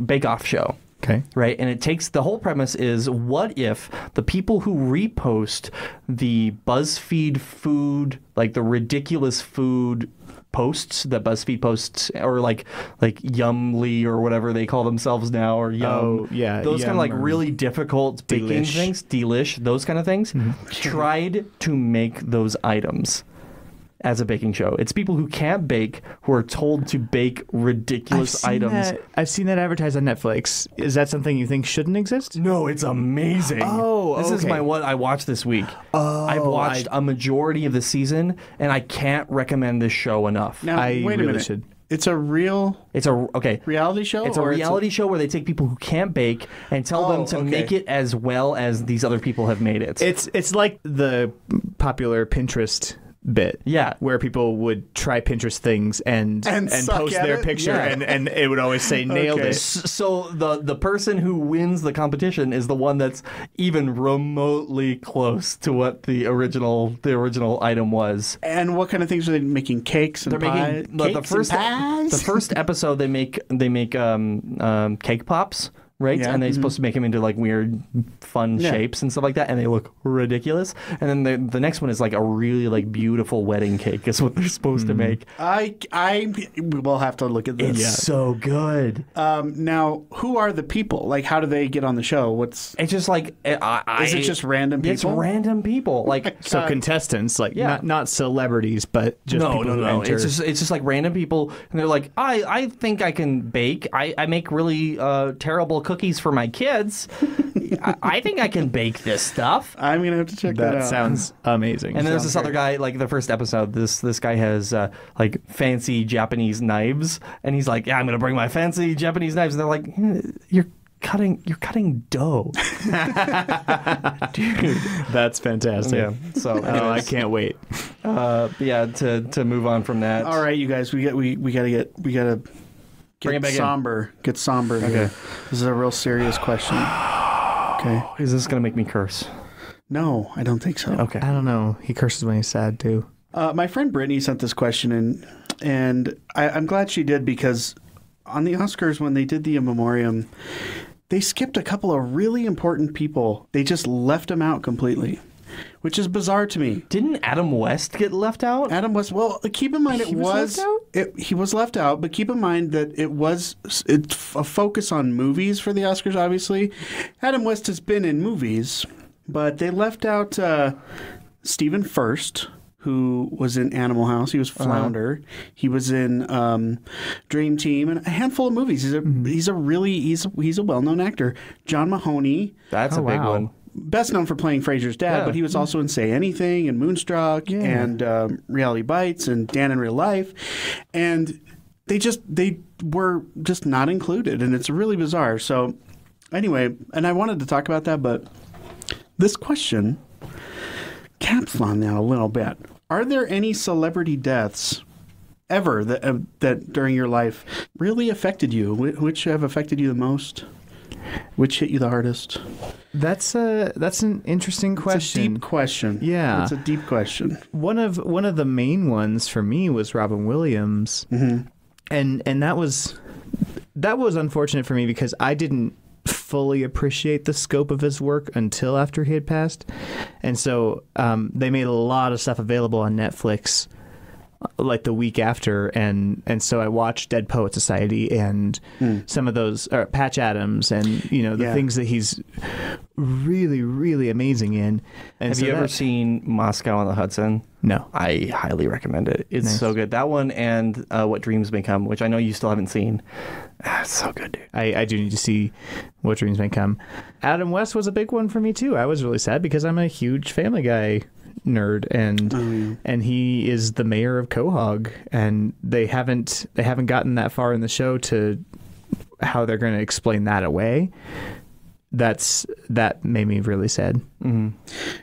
bake-off show. Okay. Right, and the whole premise is, what if the people who repost the BuzzFeed food, like the ridiculous food posts that BuzzFeed posts, or like Yumly or whatever they call themselves now, or Yum, Oh, yeah, those kind of like Yum or really difficult baking Delish. things, Delish, those kind of things, tried to make those items as a baking show. It's people who can't bake who are told to bake ridiculous items. I've seen that advertised on Netflix. Is that something you think shouldn't exist? No, it's amazing. Oh, this is okay. what I watched this week. I've watched a majority of the season, and I can't recommend this show enough. Now, I wait a really minute. should. It's a real It's a reality show? It's a or reality show where they take people who can't bake and tell them to make it as well as these other people have made it. It's like the popular Pinterest bit. Yeah. Where people would try Pinterest things and suck post at their it? picture Yeah. and it would always say nailed Okay. it. So the person who wins the competition is the one that's even remotely close to what the original item was. And what kind of things are they making? Cakes and They're pie? making the first episode. They make cake pops, right? Yeah. And they're supposed to make them into like weird, fun shapes and stuff like that, and they look ridiculous. And then the next one is like a really like beautiful wedding cake. Is what they're supposed to make. I will have to look at this. It's so good. Now, who are the people? Like, how do they get on the show? It's just like Is it just random people? It's random people. Like So contestants, like Yeah. not celebrities, but just no, people who enter. It's just like random people, and they're like, I think I can bake. I make really terrible cookies for my kids. I think I can bake this stuff. I'm gonna have to check that That out. sounds amazing. And then there's this other guy, like the first episode. This guy has like fancy Japanese knives, and he's like, "Yeah, I'm gonna bring my fancy Japanese knives." And they're like, "You're cutting dough, dude." That's fantastic. Yeah. So, Oh, I anyways, can't wait. yeah. To move on from that. All right, you guys, we gotta Bring it back in. somber. Get somber. Okay. Here. This is a real serious question. Okay. Is this gonna make me curse? No, I don't think so. Okay. I don't know. He curses when he's sad too. My friend Brittany sent this question in, and I'm glad she did, because on the Oscars, when they did the in memoriam, they skipped a couple of really important people. They just left them out completely, which is bizarre to me. Didn't Adam West get left out? Adam was, well, keep in mind he was left out, but keep in mind that it's a focus on movies for the Oscars, obviously. Adam West has been in movies, but they left out Stephen Furst, who was in Animal House. He was Flounder. He was in Dream Team and a handful of movies. He's a well-known actor. John Mahoney. That's a big wow. one. Best known for playing Frasier's dad, Yeah. but he was also in Say Anything and Moonstruck and Reality Bites and Dan in Real Life. And they were just not included, and it's really bizarre. So anyway, and I wanted to talk about that, but this question caps on that a little bit. Are there any celebrity deaths ever that during your life really affected you? Which have affected you the most? Which hit you the hardest? That's an interesting question. It's a deep question. Yeah, it's a deep question. One of the main ones for me was Robin Williams, Mm-hmm. and that was unfortunate for me because I didn't fully appreciate the scope of his work until after he had passed, and so they made a lot of stuff available on Netflix like the week after, and so I watched Dead Poet Society and some of those, Patch Adams, and the things that he's really, really amazing in. And have you ever seen Moscow on the Hudson? No. I highly recommend it. It's Nice. so good. That one and What Dreams May Come, which I know you still haven't seen. It's so good, dude. I do need to see What Dreams May Come. Adam West was a big one for me too. I was really sad because I'm a huge Family Guy nerd, and he is the mayor of Quahog, and they haven't gotten that far in the show to how they're going to explain that away. That made me really sad. Mm-hmm.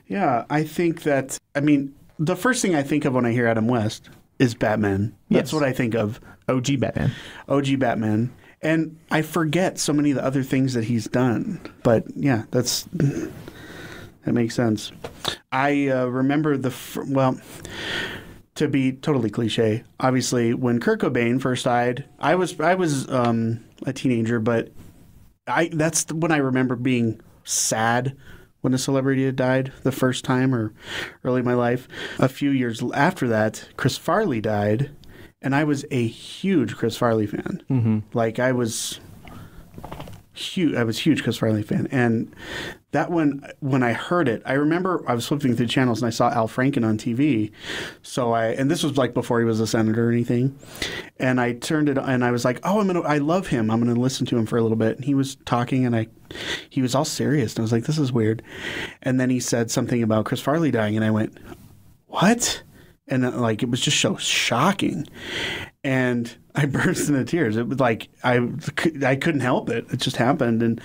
Yeah, I think that, the first thing I think of when I hear Adam West is Batman. That's Yes. what I think of. OG Batman. OG Batman. And I forget so many of the other things that he's done. But yeah, that makes sense. I remember to be totally cliche, obviously, when Kurt Cobain first died, I was a teenager, but that's when I remember being sad when a celebrity had died the first time, or early in my life. A few years after that, Chris Farley died, and I was a huge Chris Farley fan. Mm-hmm. Like, I was huge Chris Farley fan. And that one, when I heard it, I remember I was flipping through channels and I saw Al Franken on TV. And this was like before he was a senator or anything. And I turned it and I was like, I love him. I'm going to listen to him for a little bit. And he was talking and he was all serious. And I was like, this is weird. And then he said something about Chris Farley dying. And I went, what? And it was just so shocking. And I burst into tears. It was like I couldn't help it. It just happened, and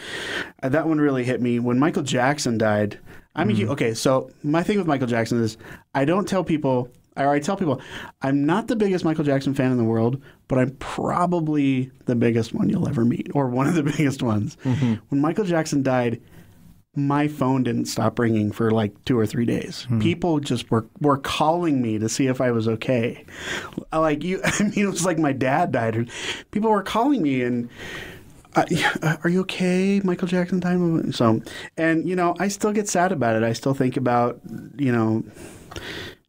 that one really hit me. When Michael Jackson died, okay. So my thing with Michael Jackson is I tell people I'm not the biggest Michael Jackson fan in the world, but I'm probably the biggest one you'll ever meet, or one of the biggest ones. Mm-hmm. When Michael Jackson died, my phone didn't stop ringing for like 2 or 3 days. People just were calling me to see if I was okay. It was like my dad died. People were calling me and, are you okay? Michael Jackson died. So, and I still get sad about it. I still think about,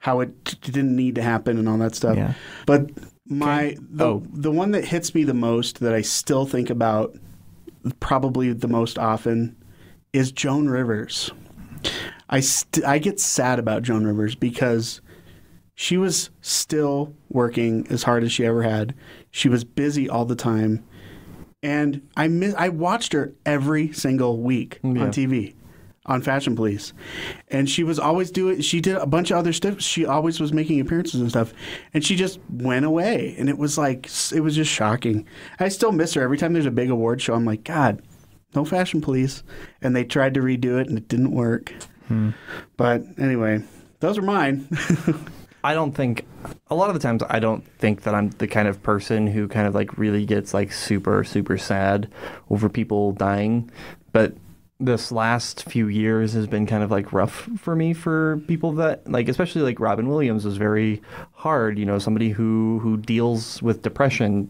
how it didn't need to happen and all that stuff. Yeah. But the one that hits me the most, that I still think about probably the most often, is Joan Rivers. I get sad about Joan Rivers because she was still working as hard as she ever had. She was busy all the time. And I watched her every single week on TV, on Fashion Police. And she was always she did a bunch of other stuff. She always was making appearances and stuff. And she just went away. And it was just shocking. I still miss her. Every time there's a big award show, I'm like, God, no Fashion Police. And they tried to redo it and it didn't work. But anyway, those are mine. A lot of the times I don't think that I'm the kind of person who kind of like really gets like super, super sad over people dying. But this last few years has been kind of like rough for me, for people that like, especially like Robin Williams was very hard, somebody who deals with depression,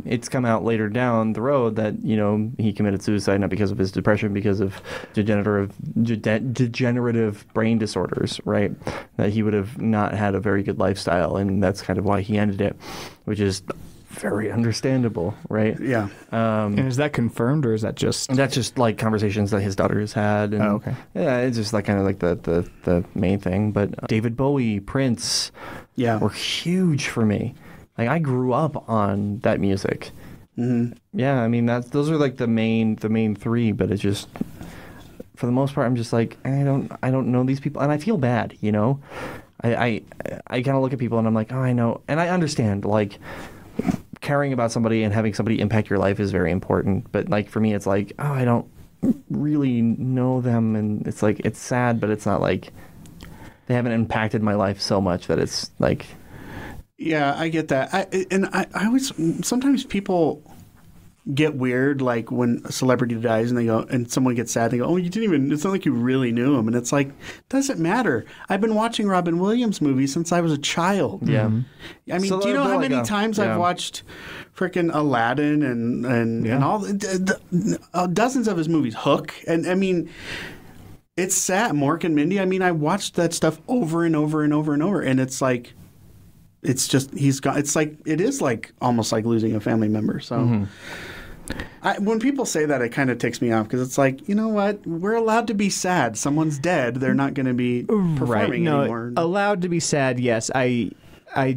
it's come out later down the road that, he committed suicide, not because of his depression, because of degenerative brain disorders, right? That he would have not had a very good lifestyle. And that's kind of why he ended it, which is very understandable, right? Yeah. And is that confirmed, or is that just... That's just like conversations that his daughter has had. And, okay. Yeah, it's just like kind of like the main thing. But David Bowie, Prince, were huge for me. Like, I grew up on that music. Mm-hmm. Yeah, those are like the main three. But it's just, for the most part, I'm just like, I don't know these people, and I feel bad. I kind of look at people and I'm like, oh, I know, and I understand, like, caring about somebody and having somebody impact your life is very important. But like for me, it's like, oh, I don't really know them, and it's like, it's sad, but it's not like they haven't impacted my life so much that it's like Yeah, I get that. I always sometimes people get weird, like when a celebrity dies and they go, and someone gets sad, they go, "Oh, you didn't even. It's not like you really knew him." And it's like, doesn't matter. I've been watching Robin Williams movies since I was a child. Yeah. I mean, So do you know how like many times I've watched freaking Aladdin and all dozens of his movies, Hook, and I mean. It's sad. Mork and Mindy. I mean, I watched that stuff over and over and over and over, and it's like, it's just he's got. It's like it is like almost like losing a family member. So, when people say that, it kind of ticks me off because it's like, you know what? We're allowed to be sad. Someone's dead. They're not going to be performing anymore. Allowed to be sad. Yes, I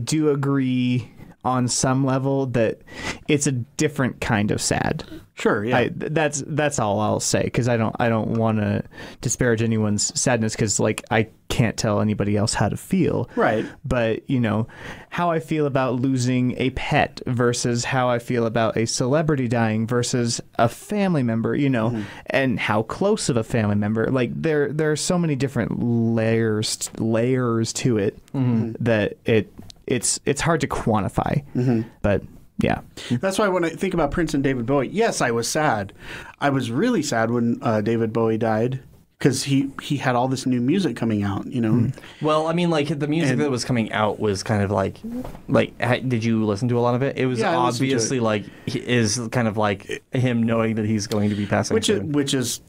do agree on some level that it's a different kind of sad. Sure, yeah. That's all I'll say because I don't want to disparage anyone's sadness because like I can't tell anybody else how to feel. Right. But you know how I feel about losing a pet versus how I feel about a celebrity dying versus a family member. You know, and how close of a family member. Like there are so many different layers to it that it's hard to quantify. But. Yeah. That's why when I think about Prince and David Bowie, yes, I was sad. I was really sad when David Bowie died because he had all this new music coming out, you know. Well, I mean, like the music that was coming out was kind of like, did you listen to a lot of it? It was obviously like is kind of like him knowing that he's going to be passing, which is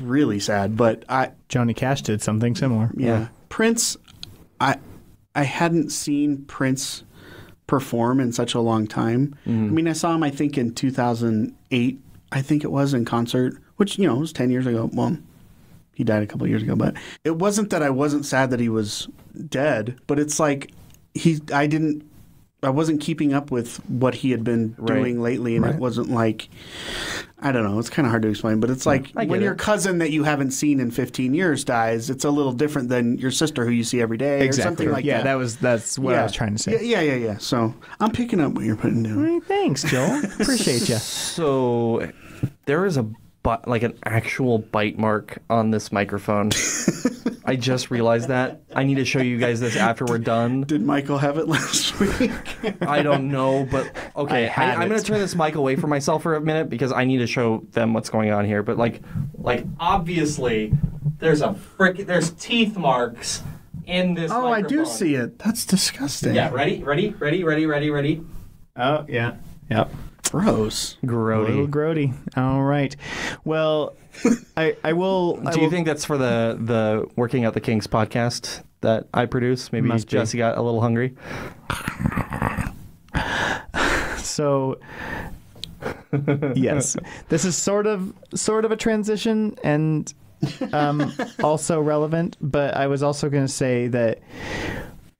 really sad. But Johnny Cash did something similar. Yeah. Prince, I hadn't seen Prince perform in such a long time. I mean, I saw him, I think, in 2008, I think it was, in concert, which, you know, was 10 years ago. Well, he died a couple of years ago, but it wasn't that I wasn't sad that he was dead, but it's like I wasn't keeping up with what he had been doing lately, and it wasn't like, I don't know, it's kind of hard to explain, but it's like when your cousin that you haven't seen in 15 years dies, it's a little different than your sister who you see every day or something like that. Yeah, that's what I was trying to say. Yeah. So I'm picking up what you're putting down. All right, thanks, Joel. Appreciate you. So there is an actual bite mark on this microphone. I just realized that. I need to show you guys this after we're done. Did Michael have it last week? I don't know, but okay. I'm going to turn this mic away from myself for a minute because I need to show them what's going on here. But like obviously, there's teeth marks in this. Oh, microphone. I do see it. That's disgusting. Yeah. Ready. Oh yeah. Yep. Gross. Grody. Grody. All right. Well, I will. Do you think that's for the Working Out the Kinks podcast that I produce? Maybe Jesse got a little hungry. So, yes, this is sort of a transition and also relevant. But I was also going to say that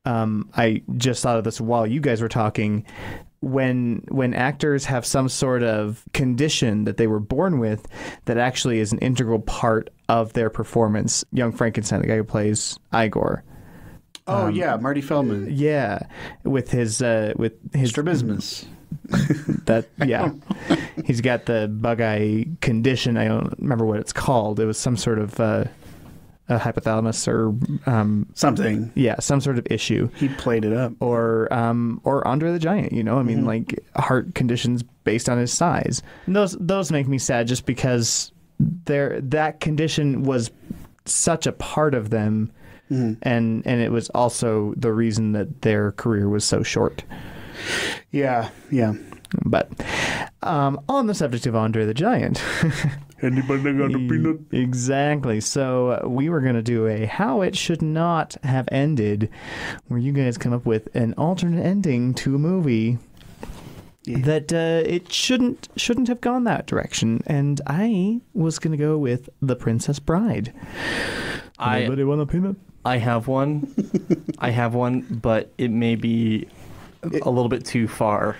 I just thought of this while you guys were talking. When actors have some sort of condition that they were born with that actually is an integral part of their performance. Young Frankenstein, the guy who plays Igor. Yeah, Marty Feldman. Yeah, with his strabismus. He's got the bug eye condition. I don't remember what it's called. It was some sort of a hypothalamus or something. Yeah, some sort of issue. He played it up. Or Andre the Giant, you know? I mean, like heart conditions based on his size. And those make me sad just because that condition was such a part of them, and it was also the reason that their career was so short. Yeah. But on the subject of Andre the Giant. Anybody got a peanut? Exactly. So we were going to do a How It Should Not Have Ended, where you guys come up with an alternate ending to a movie that it shouldn't have gone that direction. And I was going to go with The Princess Bride. Anybody want a peanut? I have one. But it may be a little bit too far.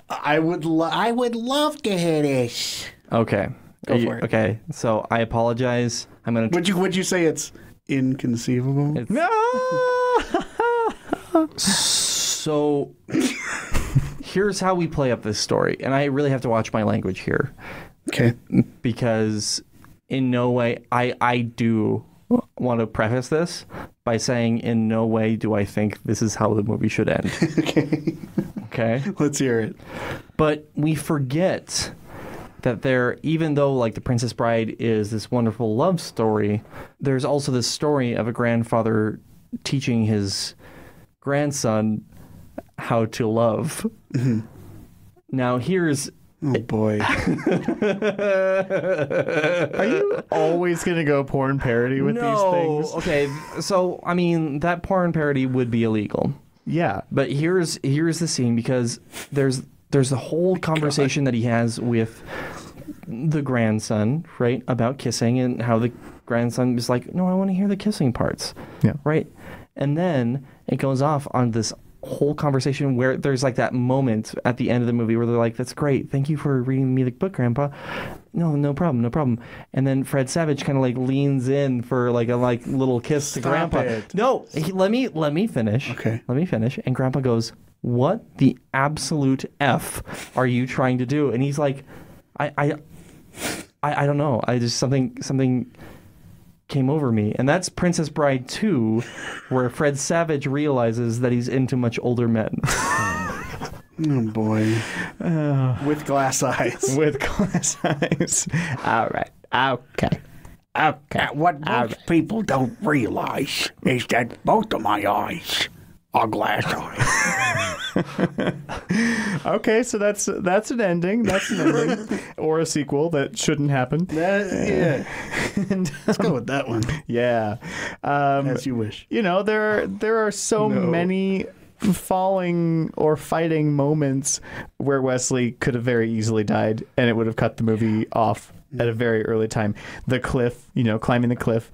I would love to hear this. Okay. Go for it. Okay, so I apologize. I'm gonna. Would you say it's inconceivable? So here's how we play up this story, and I really have to watch my language here. Okay. Because in no way I do want to preface this, by saying, in no way do I think this is how the movie should end. Okay. Okay? Let's hear it. But we forget that there, even though like The Princess Bride is this wonderful love story, there's also this story of a grandfather teaching his grandson how to love. Mm-hmm. Now here's... Oh, boy. Are you always going to go porn parody with these things? Okay, so, I mean, that porn parody would be illegal. Yeah. But here's the scene, because there's the whole conversation that he has with the grandson, right, about kissing, and how the grandson is like, no, I want to hear the kissing parts. Yeah. Right? And then it goes off on this whole conversation where there's like that moment at the end of the movie where they're like, that's great, thank you for reading me the book, Grandpa. No problem. And then Fred Savage kind of like leans in for like a little kiss to Grandpa. It. No, let me finish. Okay. Let me finish. And Grandpa goes, what the absolute F are you trying to do? And he's like, I don't know. I just something came over me. And that's Princess Bride 2, where Fred Savage realizes that he's into much older men. Oh, boy. With glass eyes. With glass eyes. All right. Okay. What most people don't realize is that both of my eyes are glass eyes. Okay, so that's an ending. That's an ending. Or a sequel that shouldn't happen. Yeah. And, Let's go with that one. yeah. As you wish. You know, there are so many falling or fighting moments where Wesley could have very easily died, and it would have cut the movie off at a very early time. The cliff, climbing the cliff.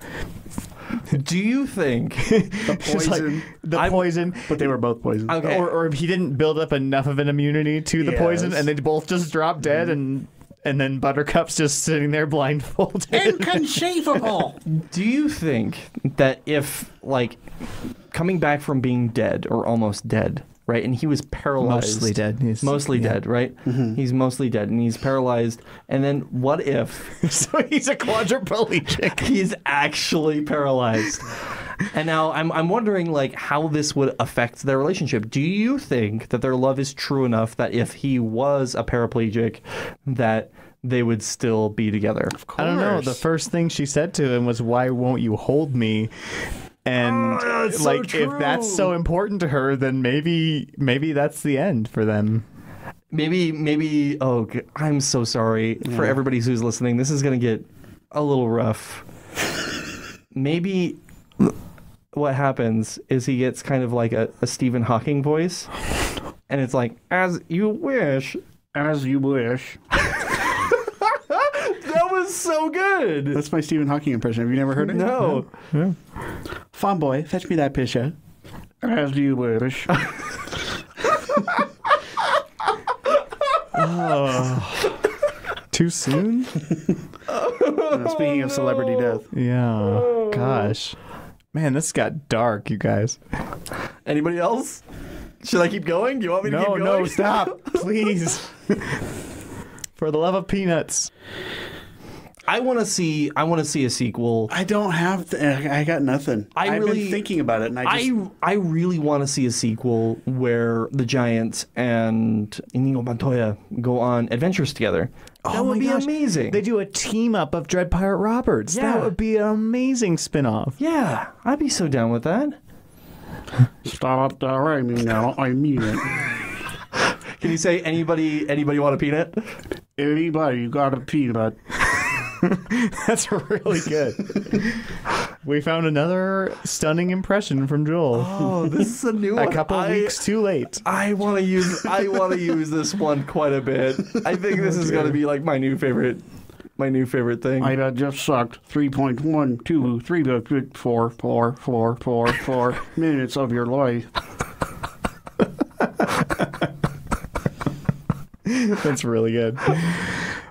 Do you think The poison. Poison. But they were both poisoned. Okay. Or he didn't build up enough of an immunity to the poison, Yes. and they both just dropped dead, and then Buttercup's just sitting there blindfolded. Inconceivable. Do you think that if, like, coming back from being dead or almost dead, right, and he was paralyzed. Mostly dead. Mostly dead, right? Mm-hmm. He's mostly dead, and he's paralyzed. And then what if So he's a quadriplegic. he's actually paralyzed? And now I'm wondering, like, how this would affect their relationship. Do you think that their love is true enough that if he was a paraplegic, that they would still be together? Of course. I don't know. The first thing she said to him was, "Why won't you hold me?" And it's so like, if that's true. so important to her, then maybe that's the end for them. Maybe. Oh, I'm so sorry for everybody who's listening. This is gonna get a little rough. Maybe what happens is he gets kind of like a Stephen Hawking voice, and it's like, as you wish. As you wish. That was so good. That's my Stephen Hawking impression. Have you never heard it? No. Fawn boy, fetch me that picture. As you wish. Too soon? Speaking of celebrity death. Yeah. Gosh. Man, this got dark, you guys. Anybody else? Should I keep going? Do you want me to keep going? No, stop. Please. For the love of peanuts. I want to see a sequel. I don't have. I got nothing. I've been thinking about it, and I really want to see a sequel where the Giant and Inigo Montoya go on adventures together. That would be amazing. They do a team up of Dread Pirate Roberts. Yeah. That would be an amazing spin-off. Yeah, I'd be so down with that. Stop the rhyming now. I mean it. Can you say anybody want a peanut? Anybody got a peanut? That's really good. We found another stunning impression from Joel. Oh, this is a new one. A couple weeks too late. I want to use this one quite a bit. I think this is going to be like my new favorite thing. I just sucked 3.1234444 minutes of your life. That's really good.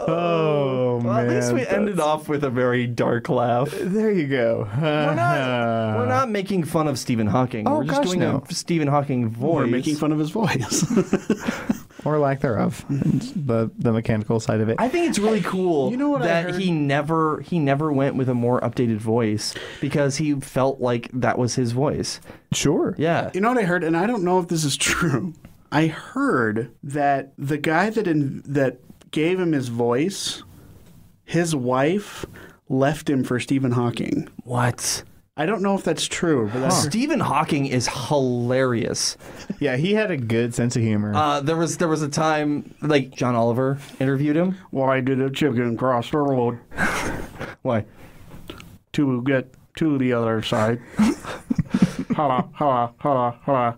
Oh, well, man. at least we ended off with a very dark laugh. There you go. We're not making fun of Stephen Hawking. Oh, We're just gosh, doing no. a Stephen Hawking voice. We're making fun of his voice. or lack thereof, the mechanical side of it. I think it's really cool You know what I that heard? he never went with a more updated voice because he felt like that was his voice. Sure. Yeah. You know what I heard, and I don't know if this is true. I heard that the guy that gave him his voice, his wife left him for Stephen Hawking. What? I don't know if that's true, but that's Stephen Hawking is hilarious. Yeah, he had a good sense of humor. There was a time like John Oliver interviewed him. why did a chicken cross the road Why? to get to the other side. Holla, holla, holla, holla.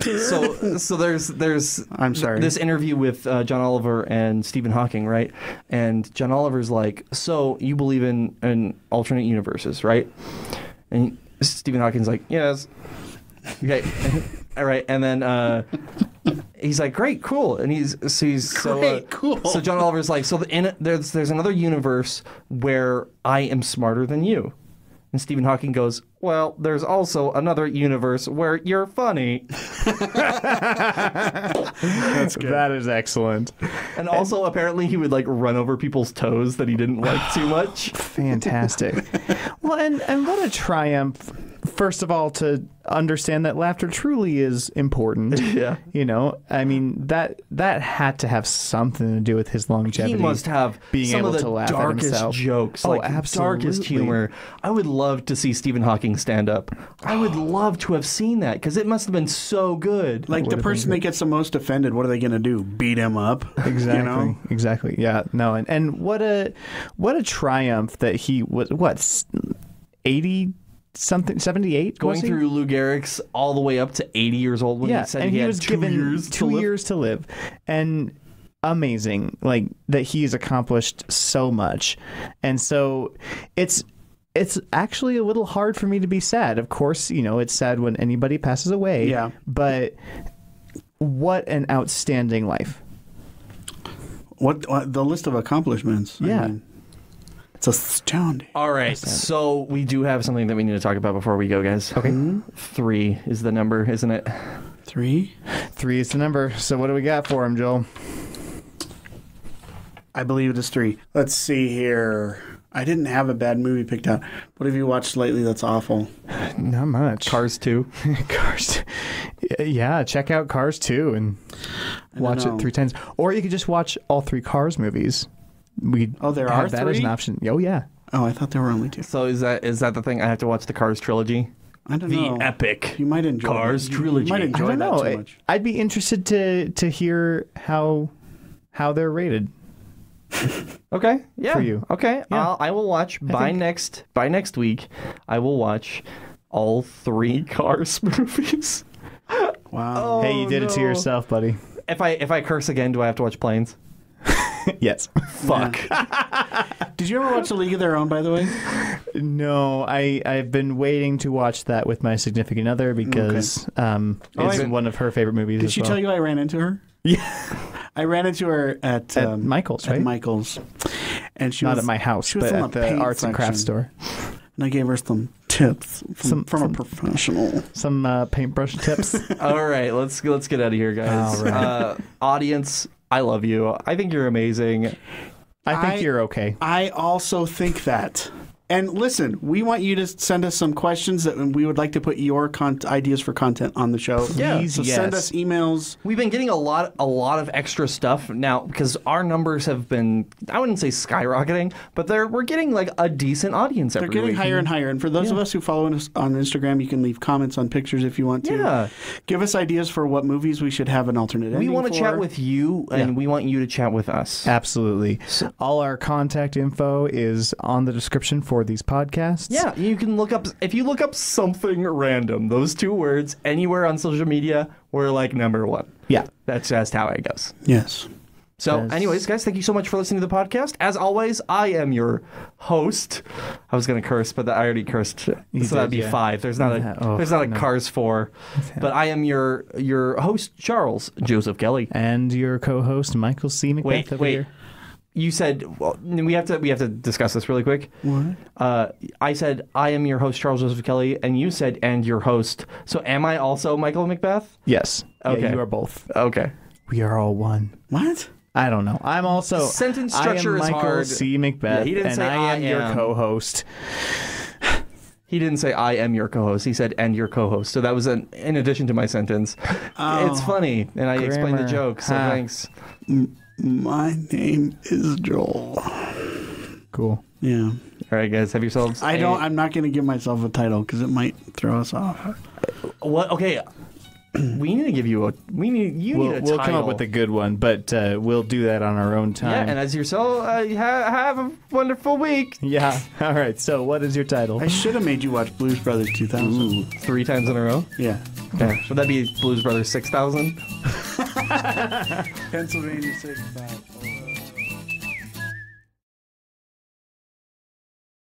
So there's I'm sorry. this interview with John Oliver and Stephen Hawking, right? And John Oliver's like, so you believe in alternate universes, right? And Stephen Hawking's like, yes. Okay, all right. And then he's like, great, cool. And he's Great, cool. So John Oliver's like, so there's another universe where I am smarter than you. And Stephen Hawking goes, well, there's also another universe where you're funny. That's good. That is excellent. And also, apparently, he would like run over people's toes that he didn't like too much. Fantastic. Well, and what a triumph, first of all, to understand that laughter truly is important. Yeah. You know, I mean, that had to have something to do with his longevity. He must have being some able of the to laugh at darkest himself. jokes, Oh, like absolutely. darkest humor. I would love to see Stephen Hawking stand up. I would love to have seen that because it must have been so good. Like the person that gets the most offended, what are they going to do? Beat him up? Exactly. You know? Exactly. Yeah. No. And what a triumph that he was 80 something 78 Going was he? through Lou Gehrig's all the way up to 80 years old when Yeah, he said and he he had was 2 given years 2 years to live, and amazing, like that he's accomplished so much, and so it's actually a little hard for me to be sad. Of course, you know, it's sad when anybody passes away. Yeah. But what an outstanding life. What the list of accomplishments? Yeah. I mean, it's astounding. All right, so we do have something that we need to talk about before we go, guys. Okay. 3 is the number, isn't it? 3? 3 is the number. So what do we got for him, Joel? I believe it is 3. Let's see here. I didn't have a bad movie picked out. What have you watched lately that's awful? Not much. Cars 2. Cars. Yeah, check out Cars 2 and watch it 3 times. Or you could just watch all 3 Cars movies. There have are that 3? as an option. Oh yeah. Oh, I thought there were only 2. So is that the thing? I have to watch the Cars trilogy? I don't know. The epic You might enjoy Cars that. trilogy. You might I enjoy don't that know. too much. I'd be interested to hear how they're rated. Okay. Yeah. For you. Okay. Yeah. I will watch by next week. I will watch all 3 Cars movies. Wow. Hey, you did it to no. yourself, buddy. If I curse again, do I have to watch planes? Yes. Fuck. Did you ever watch The League of Their Own, by the way? No, I've been waiting to watch that with my significant other because it's one of her favorite movies. Did she tell you I ran into her? Yeah. I ran into her at Michael's, right? At Michael's. And she Not was at my house, she was but in at the paint arts and crafts section. store. And I gave her some tips from a professional. Some paintbrush tips. All right, let's get out of here, guys. All right. Audience, I love you. I think you're amazing. I think you're okay. I also think that. And listen, we want you to send us some questions that we would like to put your ideas for content on the show. Yeah. So Yes. send us emails. We've been getting a lot of extra stuff now because our numbers have been, I wouldn't say skyrocketing, but we're getting like a decent audience every They're getting week. higher and higher. And for those of us who follow us on Instagram, you can leave comments on pictures if you want to. Yeah. Give us ideas for what movies we should have an alternate ending We want to for. chat with you, and we want you to chat with us. Absolutely. All our contact info is on the description for these podcasts. Yeah, you can look up, if you look up something random, those 2 words, anywhere on social media, we're like number 1. Yeah. That's just how it goes. Yes. So, Yes. anyways, guys, thank you so much for listening to the podcast. As always, I am your host. I was going to curse, but I already cursed. So that'd be yeah. 5. There's not a no. Cars 4. But I am your host, Charles Joseph Kelly. And your co-host, Michael C. Macbeth over here. You said, well, we have to discuss this really quick. What? I said, I am your host, Charles Joseph Kelly, and you said, and your host. So am I also Michael Macbeth? Yes. Okay. Yeah, you are both. Okay. We are all one. What? I don't know. I'm also Sentence structure I am is Michael hard. C. Macbeth, Yeah, he didn't and say I am your am. co-host. He didn't say I am your co-host. He said and your co-host. So that was in addition to my sentence. It's funny, and I explained the Grammar. joke. So Ha. thanks. My name is Joel. Cool. Yeah. All right, guys, have yourselves. I'm not going to give myself a title because it might throw us off. What? Okay. We need to give you a. You need a title. We'll come up with a good one, but we'll do that on our own Yeah, time. and as yourself, have a wonderful week. Yeah. All right. So, what is your title? I should have made you watch Blues Brothers 2000. Ooh, 3 times in a row. Yeah. Okay. Would that be Blues Brothers 6000? Pennsylvania 6-5.